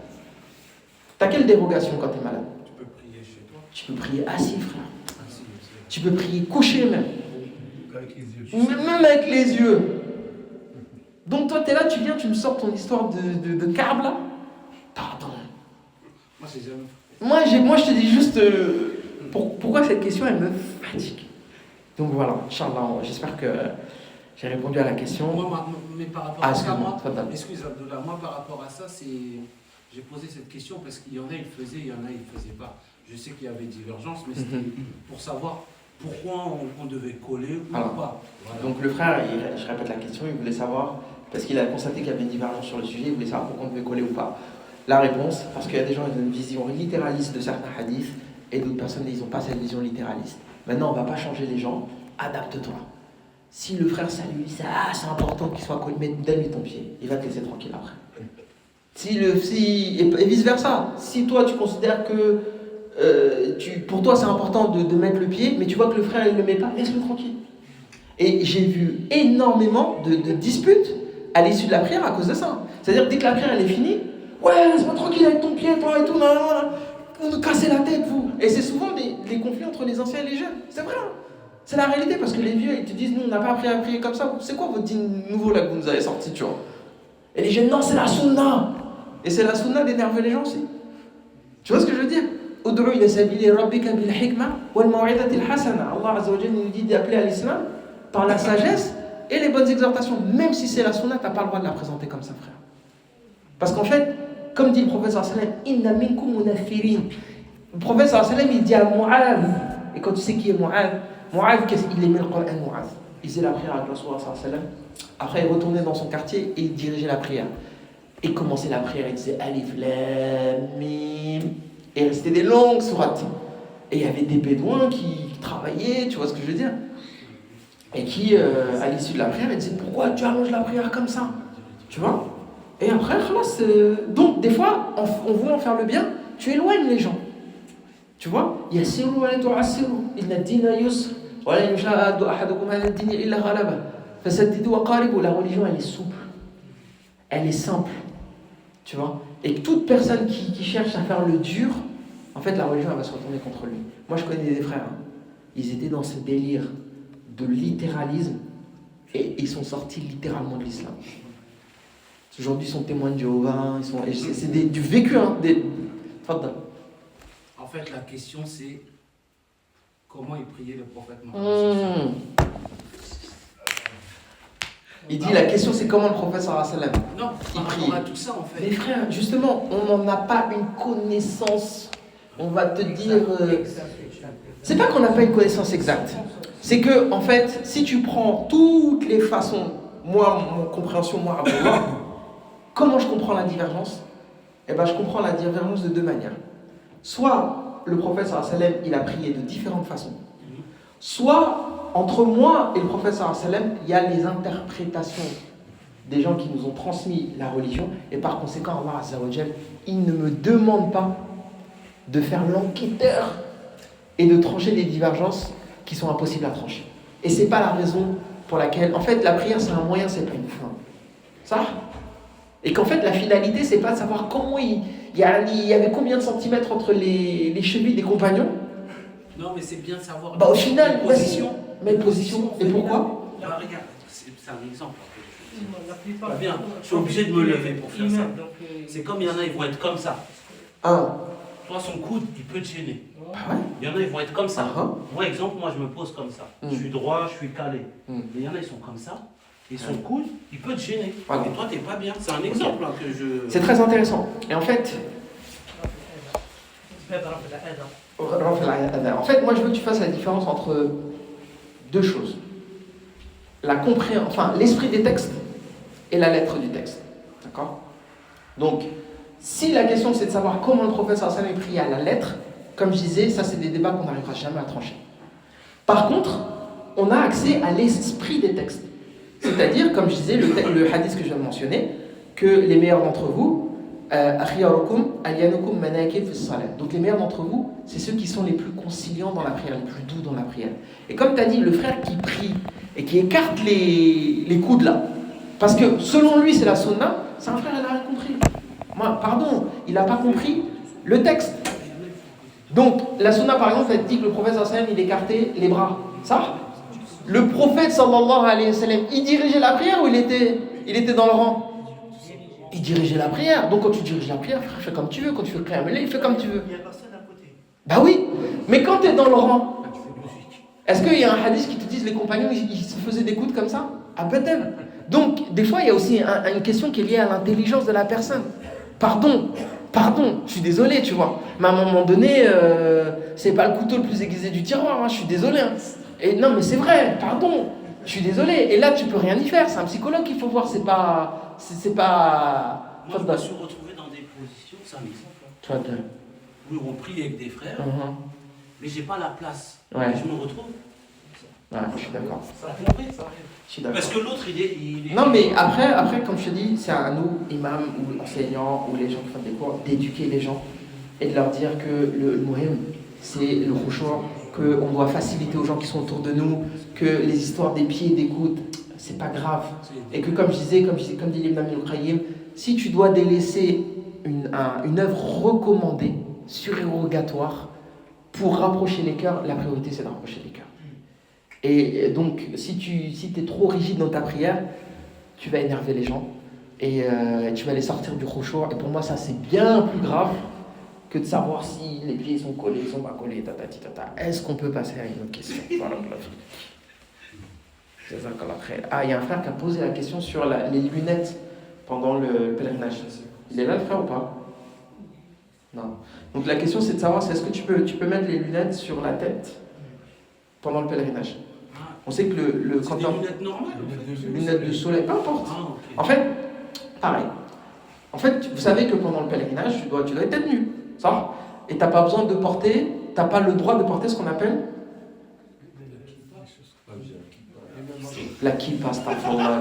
Tu as quelle dérogation quand tu es malade? Tu peux prier chez toi. Tu peux prier assis, frère. Assis, Tu peux prier couché même. Avec les yeux. Même avec les yeux. Donc toi, tu es là, tu viens, tu me sors ton histoire de Kaab là. Pardon. Moi, c'est jamais. Moi, je te dis juste pourquoi cette question, elle me fatigue. Donc voilà, Inch'Allah, j'espère que j'ai répondu à la question. Mais par rapport à ça, excuse Abdullah, moi par rapport à ça, j'ai posé cette question parce qu'il y en a, ils le faisaient, il y en a, ils ne le faisaient pas. Je sais qu'il y avait divergence, mais c'était pour savoir pourquoi on devait coller ou pas. Voilà. Donc le frère, je répète la question, il voulait savoir, parce qu'il a constaté qu'il y avait une divergence sur le sujet, il voulait savoir pourquoi on devait coller ou pas. La réponse, parce qu'il y a des gens qui ont une vision littéraliste de certains hadiths, et d'autres personnes, ils n'ont pas cette vision littéraliste. Maintenant, on ne va pas changer les gens, adapte-toi. Si le frère, ça lui dit, c'est important qu'il soit collé, mais donne-lui ton pied, il va te laisser tranquille après. Et vice-versa, si toi, tu considères que pour toi, c'est important de mettre le pied, mais tu vois que le frère, il ne le met pas, laisse-le tranquille. Et j'ai vu énormément de disputes à l'issue de la prière à cause de ça. C'est-à-dire que dès que la prière, elle est finie, ouais, laisse-moi tranquille avec ton pied, toi et tout, vous nous cassez la tête, vous. Et c'est souvent des conflits entre les anciens et les jeunes. C'est vrai. C'est la réalité, parce que les vieux, ils te disent, nous, on n'a pas appris à prier comme ça. C'est quoi votre dîne nouveau là que vous nous avez sorti, tu vois? Et les jeunes, non, c'est la sunna. Et c'est la sunna d'énerver les gens aussi. Tu vois ce que je veux dire? Ud'u ila sabili rabbika bil hikma wal maw'idati al hasana. Allah Azza wa Jalla nous dit d'appeler à l'islam par la sagesse et les bonnes exhortations. Même si c'est la sunna, tu n'as pas le droit de la présenter comme ça, frère. Parce qu'en fait, comme dit le prophète sallallahu alayhi wa sallam, inna minkum munaffirin. Le prophète sallallahu alayhi wa sallam, il dit à Mu'adh, et quand tu sais qui est Mu'adh, il aimait le Coran, Mu'adh. Il faisait la prière avec Rasulullah sallallahu alayhi wa sallam. Après, il retournait dans son quartier et il dirigeait la prière. Et commençait la prière, il disait Alif Lam Mim. Et il restait des longues sourates. Et il y avait des bédouins qui travaillaient, tu vois ce que je veux dire? Et qui, à l'issue de la prière, ils disaient pourquoi tu allonges la prière comme ça? Tu vois? Et après, donc des fois, en voulant faire le bien, tu éloignes les gens. Tu vois? Yassiru wa la tu'assiru. Inna ad-dina yusr. Wa la yushahadu ahadukum ala ad-dini illa ghalaba. Fasaddidu wa qaribu. La religion, elle est souple. Elle est simple. Tu vois? Et toute personne qui cherche à faire le dur, en fait, la religion, elle va se retourner contre lui. Moi, je connais des frères. Ils étaient dans ce délire de littéralisme et ils sont sortis littéralement de l'islam. Aujourd'hui, ils sont témoins de Jéhovah. C'est du vécu. Hein, En fait, la question, c'est comment il priait le prophète Mohammed. Il dit la question c'est comment le prophète sallallahu alayhi wa sallam Non, il par prie. rapport à tout ça en fait. Mais frère, justement, on n'en a pas une connaissance. On va te dire. C'est pas qu'on n'a pas une connaissance exacte. C'est que, en fait, si tu prends toutes les façons, moi, mon compréhension, moi, Abdullah, comment je comprends la divergence? Eh bien, je comprends la divergence de deux manières. Soit le prophète sallallahu alayhi wa sallam, il a prié de différentes façons. Soit, entre moi et le prophète sallallahu alayhi wa sallam, il y a les interprétations des gens qui nous ont transmis la religion, et par conséquent, Allah Azza wa Jal, il ne me demande pas de faire l'enquêteur et de trancher des divergences qui sont impossibles à trancher. Et c'est pas la raison pour laquelle, en fait, la prière c'est un moyen, c'est pas une fin. Ça? Et qu'en fait, la finalité, c'est pas de savoir comment il y avait combien de centimètres entre les chevilles des compagnons. Non, mais c'est bien de savoir. Bah, au final, les positions. Mais position, et pourquoi? Bah, regarde, c'est un exemple. La plupart. Bah, bien, je suis obligé de me lever pour faire ça. C'est comme il y en a, ils vont être comme ça. Toi, son coude, il peut te gêner. Ah ouais? Il y en a, ils vont être comme ça. Ah, Moi, exemple, moi, je me pose comme ça. Je suis droit, je suis calé. Mais il y en a, ils sont comme ça. Et son coude, il peut te gêner. Voilà. Et toi, t'es pas bien. C'est un exemple hein, que je. C'est très intéressant. Et en fait, moi je veux que tu fasses la différence entre deux choses. L'esprit des textes et la lettre du texte. D'accord? Donc, si la question c'est de savoir comment le prophète sallallahu alayhi wa sallam est prié à la lettre, comme je disais, ça c'est des débats qu'on n'arrivera jamais à trancher. Par contre, on a accès à l'esprit des textes. C'est-à-dire, comme je disais, le hadith que je viens de mentionner, que les meilleurs d'entre vous, donc les meilleurs d'entre vous, c'est ceux qui sont les plus conciliants dans la prière, les plus doux dans la prière. Et comme tu as dit, le frère qui prie et qui écarte les coudes là, parce que selon lui c'est la sunna, c'est un frère, il n'a rien compris. Moi, pardon, il n'a pas compris le texte. Donc, la sunna par exemple, elle dit que le prophète sallallahu alayhi wa sallam, il écartait les bras. Ça? Le prophète sallallahu alayhi wa sallam, il dirigeait la prière ou il était dans le rang? Il dirigeait la prière. Donc quand tu diriges la prière, frère, fais comme tu veux. Quand tu fais le Qiyam al-Layl, fais comme tu veux. Il y a personne à côté. Bah oui, mais quand tu es dans le rang, est-ce qu'il y a un hadith qui te dit les compagnons, ils se faisaient des coudes comme ça? Abadan. Donc, des fois, il y a aussi une question qui est liée à l'intelligence de la personne. Pardon, je suis désolé, tu vois. Mais à un moment donné, c'est pas le couteau le plus aiguisé du tiroir, hein, je suis désolé. Hein. Et non, mais c'est vrai, pardon, je suis désolé. Et là, tu peux rien y faire, c'est un psychologue qu'il faut voir, c'est pas... Moi, je me suis retrouvé dans des positions, c'est un exemple. Où on prie avec des frères, mais j'ai pas la place. Ouais. Et je me retrouve. Ouais, je suis d'accord. Ça a compris, ça arrive. Je suis d'accord. Parce que l'autre, il est. Non, mais après, comme je te dis, c'est à nous, imams ou enseignants ou les gens qui font des cours, d'éduquer les gens et de leur dire que le muhim, c'est le khushu', qu'on doit faciliter aux gens qui sont autour de nous, que les histoires des pieds et des coudes, c'est pas grave. Et que comme dit l'Ibn al-Qayyim, si tu dois délaisser une œuvre recommandée, surérogatoire, pour rapprocher les cœurs, la priorité c'est de rapprocher les cœurs. Et donc, si tu es trop rigide dans ta prière, tu vas énerver les gens et tu vas les sortir du khushu'. Et pour moi, ça c'est bien plus grave que de savoir si les pieds sont collés, ils sont pas collés, Est-ce qu'on peut passer à une autre question? Ah, il y a un frère qui a posé la question sur les lunettes pendant le pèlerinage. Il est là le frère ou pas? Non. Donc la question c'est de savoir est-ce que tu peux mettre les lunettes sur la tête pendant le pèlerinage. On sait que c'est des lunettes normales lunettes de soleil, peu importe. Ah, okay. En fait, pareil. En fait, vous savez que pendant le pèlerinage, tu dois être tête nue, ça. Et t'as pas besoin de porter, t'as pas le droit de porter ce qu'on appelle la kippa, astaghfirullah.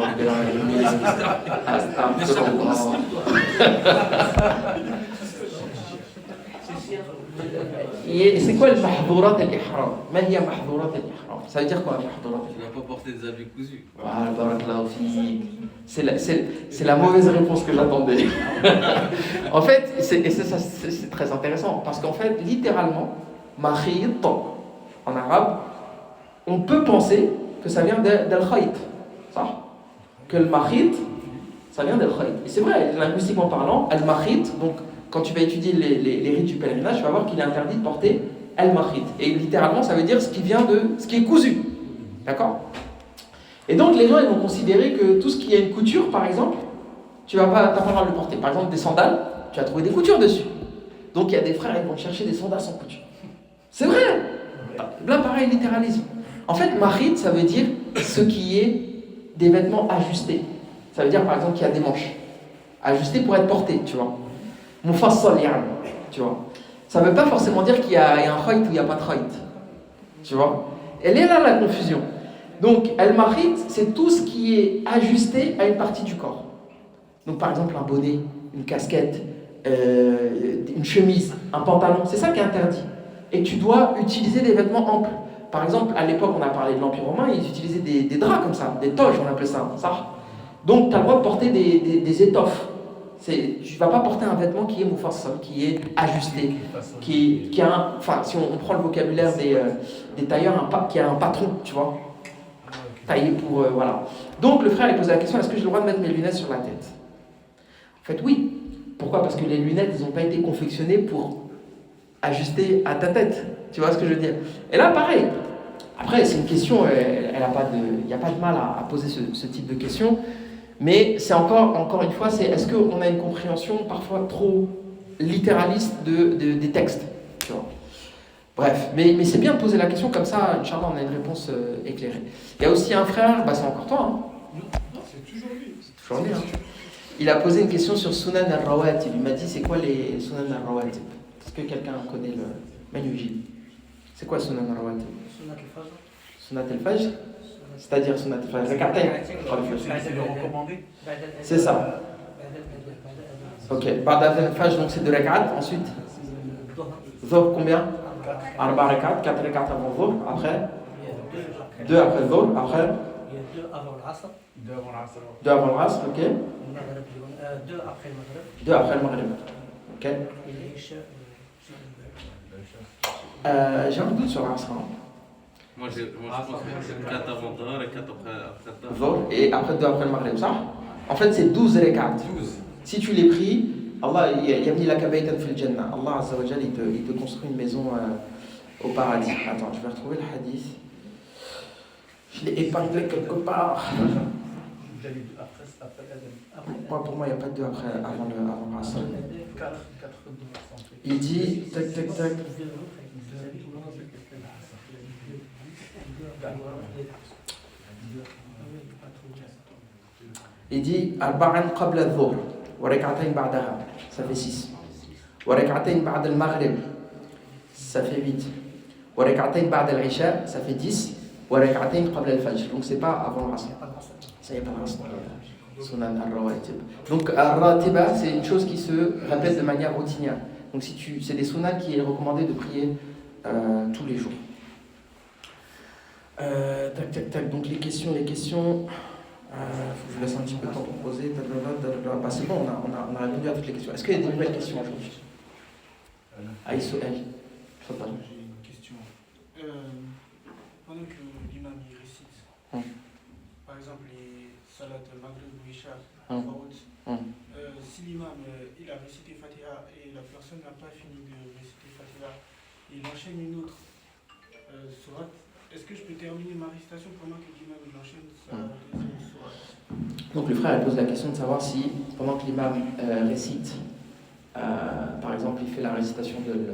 C'est quoi le mahdourat al-ihram? Ma hiya mahdourat al-ihram? Ça veut dire quoi mahdourat? Tu n'as pas porté des habits cousus. Voilà, barakallahu fik. C'est la mauvaise réponse que j'attendais. En fait, c'est très intéressant parce qu'en fait, littéralement, mahid en arabe, on peut penser que ça vient d'al-khayt. Ça? Que le mahid, ça vient d'al-khayt. Et c'est vrai, linguistiquement parlant, al-mahid, donc quand tu vas étudier les rites du pèlerinage, tu vas voir qu'il est interdit de porter al-makhit. Et littéralement, ça veut dire ce qui vient de ce qui est cousu. D'accord? Et donc, les gens ils vont considérer que tout ce qui a une couture, par exemple, t'as pas le droit de le porter. Par exemple, des sandales, tu vas trouver des coutures dessus. Donc, il y a des frères, ils vont chercher des sandales sans couture. C'est vrai! Là, pareil, littéralisme. En fait, makhit, ça veut dire ce qui est des vêtements ajustés. Ça veut dire, par exemple, qu'il y a des manches. Ajustés pour être portés, tu vois. Mufassal, tu vois. Ça ne veut pas forcément dire qu'il y a un khayt ou il n'y a pas de khayt. Tu vois. Elle est là, la confusion. Donc, al-makhit, c'est tout ce qui est ajusté à une partie du corps. Donc, par exemple, un bonnet, une casquette, une chemise, un pantalon, c'est ça qui est interdit. Et tu dois utiliser des vêtements amples. Par exemple, à l'époque, on a parlé de l'Empire romain, ils utilisaient des draps comme ça, des toges, on appelait ça. Donc, tu as le droit de porter des étoffes. Tu ne vas pas porter un vêtement qui est mufassal, qui est ajusté, qui a enfin, si on prend le vocabulaire des tailleurs, qui a un patron, tu vois, taillé pour, voilà. Donc, le frère, il pose la question, est-ce que j'ai le droit de mettre mes lunettes sur la tête? En fait, oui. Pourquoi? Parce que les lunettes, elles n'ont pas été confectionnées pour ajuster à ta tête. Tu vois ce que je veux dire? Et là, pareil. Après, c'est une question, il n'y a pas de mal à poser ce type de question. Mais c'est encore une fois, c'est est-ce qu'on a une compréhension parfois trop littéraliste des textes, tu vois. Bref, mais c'est bien de poser la question, comme ça, Inch'Allah, on a une réponse éclairée. Il y a aussi un frère, c'est encore toi, hein. Non, c'est toujours lui. Toujours lui, hein. Il a posé une question sur Sunan al-Rawatib. Il m'a dit, c'est quoi les Sunan al-Rawatib? Est-ce que quelqu'un connaît le Manujil? C'est quoi Sunan al-Rawatib? Sunnat al-Fajr. C'est-à-dire Sunnat al-Fajr. C'est le recommandé. C'est ça. Ok. Ba'd al-Fajr, donc c'est 2 rak'at. Ensuite, Dhuhr, combien? 4 rak'at, 4 rak'at avant Dhuhr. Après 2 après Dhuhr. Après 2 avant l'Asr. 2 avant l'Asr, ok. 2 après le Maghreb. 2 après le Maghreb. Ok. Et l'Isha. J'ai un doute sur l'Asr. Moi, je pense que c'est 4 avant Dhuhr et 4 après Dhuhr et après 2 après le Maghreb, ça? En fait, c'est 12 rak'at. Si tu les pries, Allah yabni laka baytan fil jannah. Allah Azza wa Jalla, il te construit une maison au paradis. Attends, je vais retrouver le hadith. Je l'ai épinglé quelque part. Pour moi, il n'y a pas de 2 avant l'Asr. Il dit, tac, tac, tac. Il dit arba'an qabla adh-dhuhr wa rak'atayn ba'daha, ça fait 6. Wa rak'atayn ba'da al-maghrib, ça fait 8. Wa rak'atayn ba'da al-isha, ça fait 10. Wa rak'atayn qabla al-fajr, donc c'est pas avant l'asr. Ça y est pas l'asr. Sunan al-rawatib. Donc al-ratiba, c'est une chose qui se répète de manière routinière. Donc c'est des sunan qui est recommandé de prier tous les jours. Tac, tac, tac. Donc les questions. Faut que je laisse un petit peu de temps pour poser. Bah, c'est bon, on a répondu à toutes les questions. Est-ce qu'il y a des nouvelles questions aujourd'hui? Aïsso El. J'ai une question. Pendant que l'imam il récite, par exemple les salat Maghrib ou Isha, si l'imam il a récité Fatiha et la personne n'a pas fini de réciter Fatiha, il enchaîne une autre sourate. Est-ce que je peux terminer ma récitation pendant que l'imam enchaîne sa deuxième sourate? Donc le frère pose la question de savoir si, pendant que l'imam récite, par exemple, il fait la récitation de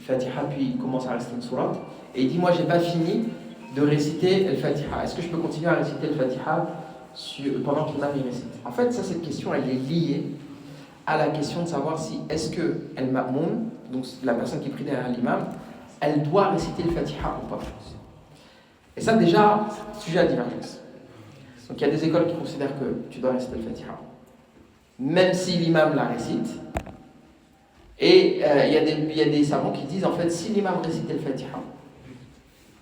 Fatiha, puis il commence à réciter une sourate, et il dit, moi, j'ai pas fini de réciter le Fatiha. Est-ce que je peux continuer à réciter le Fatiha pendant que l'imam il récite? En fait, cette question, elle est liée à la question de savoir si, est-ce que al-ma'moum, donc la personne qui prie derrière l'imam, elle doit réciter le Fatiha ou pas? Et ça, déjà, sujet à divergence. Donc, il y a des écoles qui considèrent que tu dois réciter le Fatiha, même si l'imam la récite. Et il y a des savants qui disent, en fait, si l'imam récite le Fatiha,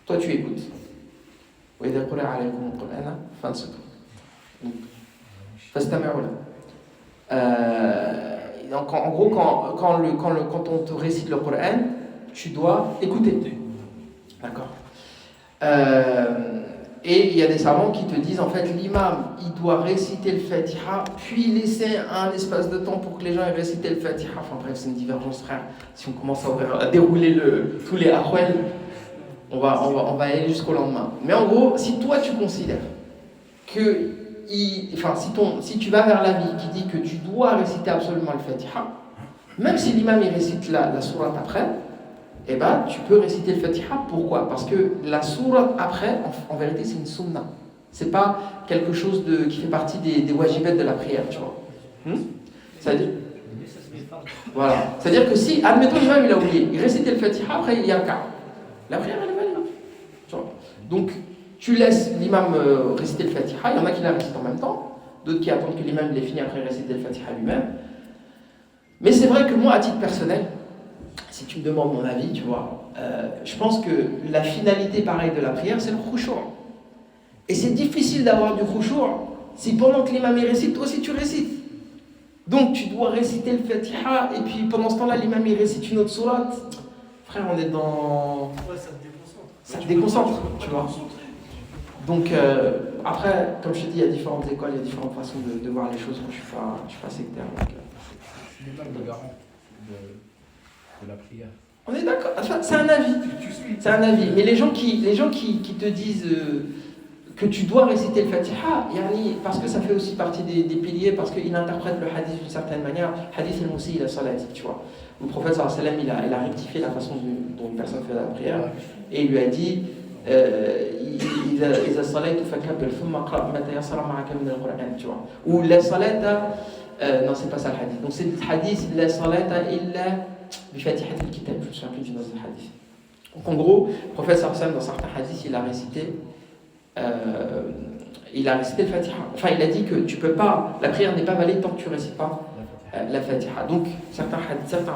toi, tu écoutes. Fin de ce tour. Donc, en gros, quand on te récite le Coran, tu dois écouter. D'accord. Et il y a des savants qui te disent en fait l'imam il doit réciter le Fatiha puis laisser un espace de temps pour que les gens aient récité le Fatiha. Enfin bref, c'est une divergence frère. Si on commence à dérouler tous les ahwal, on va aller jusqu'au lendemain. Mais en gros, si toi tu considères que si tu vas vers l'avis qui dit que tu dois réciter absolument le Fatiha, même si l'imam il récite la sourate après, eh ben, tu peux réciter le Fatiha. Pourquoi? Parce que la sourate après, en vérité, c'est une sunna. C'est pas quelque chose qui fait partie des wajibats de la prière, tu vois. C'est-à-dire, voilà. C'est-à-dire que si, admettons, l'imam il a oublié, il récitait le Fatiha, après il y a un quart. La prière, elle est valide. Tu vois. Donc, tu laisses l'imam réciter le Fatiha, il y en a qui la récitent en même temps, d'autres qui attendent que l'imam l'ait fini après réciter le Fatiha lui-même. Mais c'est vrai que moi, à titre personnel, si tu me demandes mon avis, tu vois, je pense que la finalité pareille de la prière, c'est le khushu'. Et c'est difficile d'avoir du khushu' si pendant que l'imam récite, toi aussi tu récites. Donc tu dois réciter le Fatiha, et puis pendant ce temps-là, l'imam récite une autre sourate. Frère, on est dans... Ouais, ça te déconcentre. Ça te déconcentre, tu vois. Donc après, comme je te dis, il y a différentes écoles, il y a différentes façons de voir les choses. Moi, je suis pas sectaire. L'imam le garant de la prière. On est d'accord. Enfin, c'est un avis. C'est un avis. Mais les gens qui te disent que tu dois réciter le Fatiha, parce que ça fait aussi partie des piliers, parce qu'ils interprètent le hadith d'une certaine manière. Hadith al-Musi, il a salati, tu vois. Le prophète sallallahu alayhi wa sallam, il a rectifié la façon dont une personne fait la prière. Et il lui a dit إذا صليت فكبر ثم اقرأ ما تيسر معك من القرآن, tu vois. Ou la salata, non, c'est pas ça le hadith. Donc c'est le hadith la salata illa bi fatihat al-kitab. Je me souviens plus du nom du hadith. Donc en gros, le prophète sallallahu alayhi wa sallam, dans certains hadiths, il a récité le Fatiha. Enfin, il a dit que tu peux pas, la prière n'est pas valide tant que tu récites pas la Fatiha. Donc certains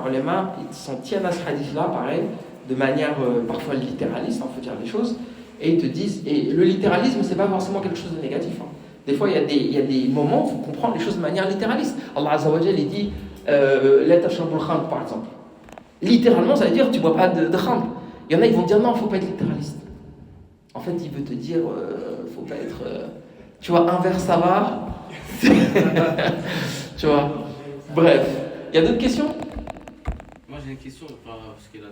ulama, ils s'en tiennent à ce hadith-là, pareil, de manière parfois littéraliste, il faut dire les choses, et ils te disent, et le littéralisme, c'est pas forcément quelque chose de négatif. Hein. Des fois, il y a des moments où il faut comprendre les choses de manière littéraliste. Allah Azza wa Jalla, il dit la tashrabul khamr, par exemple. Littéralement, ça veut dire tu bois pas de khamr. Il y en a, ils vont dire non, il faut pas être littéraliste. En fait, il veut te dire, faut pas être, tu vois, un verre ça va. Tu vois. Bref, il y a d'autres questions? Moi j'ai une question par ce qu'il a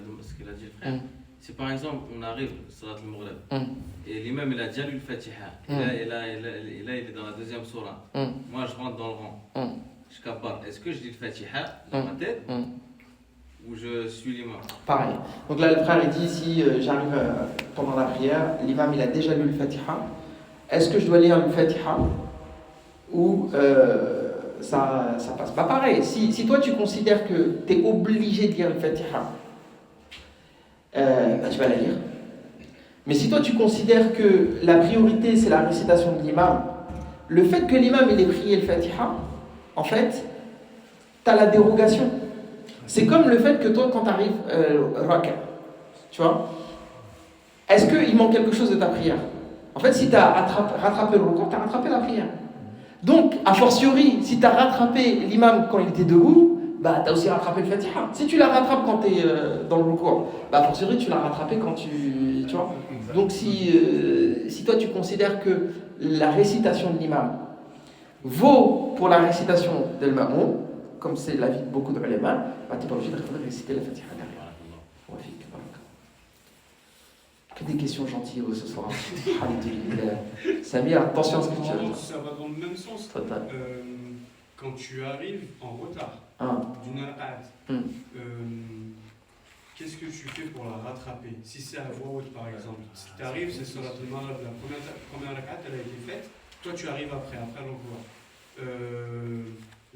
dit le frère. C'est par exemple, on arrive Salat al-Maghrib et l'imam il a déjà lu le Fatiha. Et là, il est dans la deuxième surah. Moi je rentre dans le rang. Je capare. Est-ce que je dis le Fatiha dans ma tête ou je suis l'imam? Pareil. Donc là, le frère il dit si j'arrive pendant la prière, l'imam il a déjà lu le Fatiha. Est-ce que je dois lire le Fatiha ou ça passe? Bah pareil, si toi tu considères que tu es obligé de lire le Fatiha, bah, tu vas la lire. Mais si toi tu considères que la priorité c'est la récitation de l'imam, le fait que l'imam il ait prié le Fatiha, en fait, tu as la dérogation. C'est comme le fait que toi quand tu arrives Raka, tu vois, est-ce qu'il manque quelque chose de ta prière? En fait, si tu as rattrapé le recours, tu as rattrapé la prière. Donc, a fortiori, si tu as rattrapé l'imam quand il était debout, bah, tu as aussi rattrapé le Fatiha. Si tu la rattrapes quand tu es dans le recours, bah, a fortiori, tu l'as rattrapé quand tu vois. Donc, si toi tu considères que la récitation de l'imam vaut pour la récitation de l'imam, comme c'est l'avis de beaucoup de ulama, bah, tu n'es pas obligé de réciter la Fatiha derrière. Que des questions gentilles ce soir. Samir, attention à ce que tu as dit. Ça va dans le même sens. Quand tu arrives en retard d'une raq'at, qu'est-ce que tu fais pour la rattraper? Si c'est à voix haute par exemple, si tu arrives, c'est sur la première raq'at, elle a été faite, toi tu arrives après l'envoi.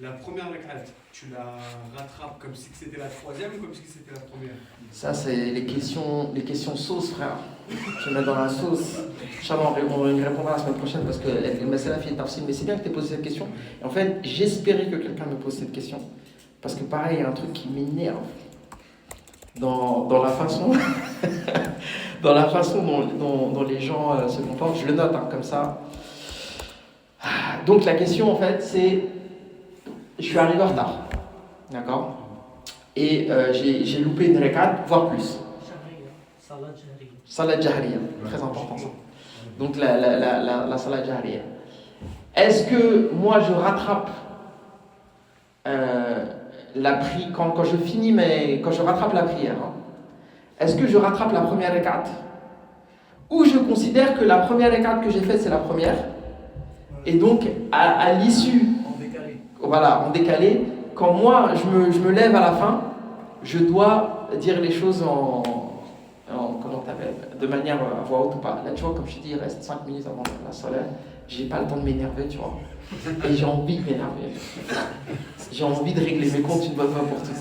La première raq'at, tu la rattrapes comme si c'était la troisième ou comme si c'était la première? Ça, c'est les questions sauce, frère. Tu mets dans la sauce. Inch'Allah, on y répondra la semaine prochaine parce que le masala fi tafsil. Mais c'est bien que tu aies posé cette question. Et en fait, j'espérais que quelqu'un me pose cette question. Parce que pareil, il y a un truc qui m'énerve. Dans la façon, dans la façon dont les gens se comportent. Je le note comme ça. Donc la question, en fait, c'est... Je suis arrivé en retard, d'accord? Et j'ai loupé une raq'at, voire plus. Salat jahriya, très important ça. Donc la salat jariya. Est-ce que moi je rattrape la prière quand je finis quand je rattrape la prière, hein, est-ce que je rattrape la première rakat ou je considère que la première rakat que j'ai faite c'est la première et donc à l'issue en décalé, quand moi je me lève à la fin, je dois dire les choses comment t'appelles, de manière à voix haute ou pas. Là tu vois, comme je te dis, il reste 5 minutes avant la salat, j'ai pas le temps de m'énerver, tu vois. Et j'ai envie de m'énerver. J'ai envie de régler mes comptes une bonne fois pour toutes.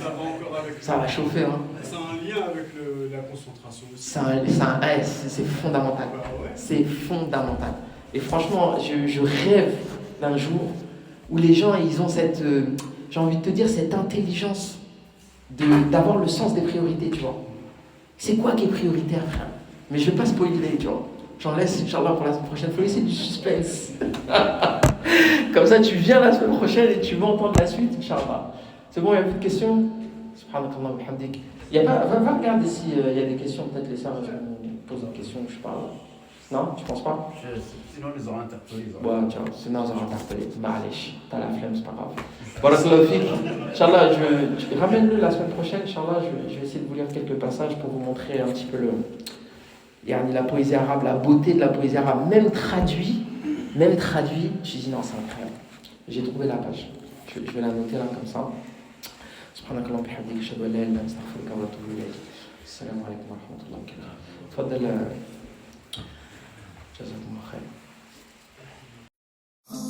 Ça va chauffer, hein. C'est un lien avec la concentration aussi. C'est fondamental. C'est fondamental. Et franchement, je rêve d'un jour où les gens, ils ont cette, j'ai envie de te dire, cette intelligence d'avoir le sens des priorités, tu vois. C'est quoi qui est prioritaire, frère? Mais je vais pas spoiler, tu vois. J'en laisse, Inch'Allah, pour la semaine prochaine. Il faut laisser du suspense. Comme ça, tu viens la semaine prochaine et tu vas entendre la suite, Inch'Allah. C'est bon, il n'y a plus de questions? Subhanakallah wa bihamdik. Va regarder s'il y a des questions, peut-être les sœurs posent une question, je sais pas. Non, tu penses pas? Sinon, ils auraient interpellé. Ouais, tiens, sinon, ils auraient interpellé. Ma'alesh, t'as la flemme, c'est pas grave. Barakallahu fik. Inch'Allah, ramène-le la semaine prochaine, Inch'Allah, je vais essayer de vous lire quelques passages pour vous montrer un petit peu la poésie arabe, la beauté de la poésie arabe, même traduit, je dis non, c'est incroyable. J'ai trouvé la page. Je vais la noter là comme ça. Subhanakallah wa bihamdik, ashhadu an la ilaha illa anta, astaghfiruka wa atubu ilayk. Assalamu alaykum wa rahmatullahi wa barakatuh. Tfaddal. Jazakumullah khair.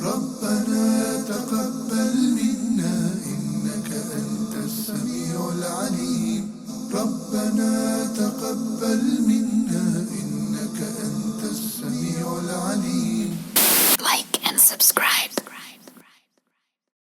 ربنا تقبل منا إنك أنت السميع العليم ربنا تقبل منا إنك أنت السميع العليم Like and subscribe.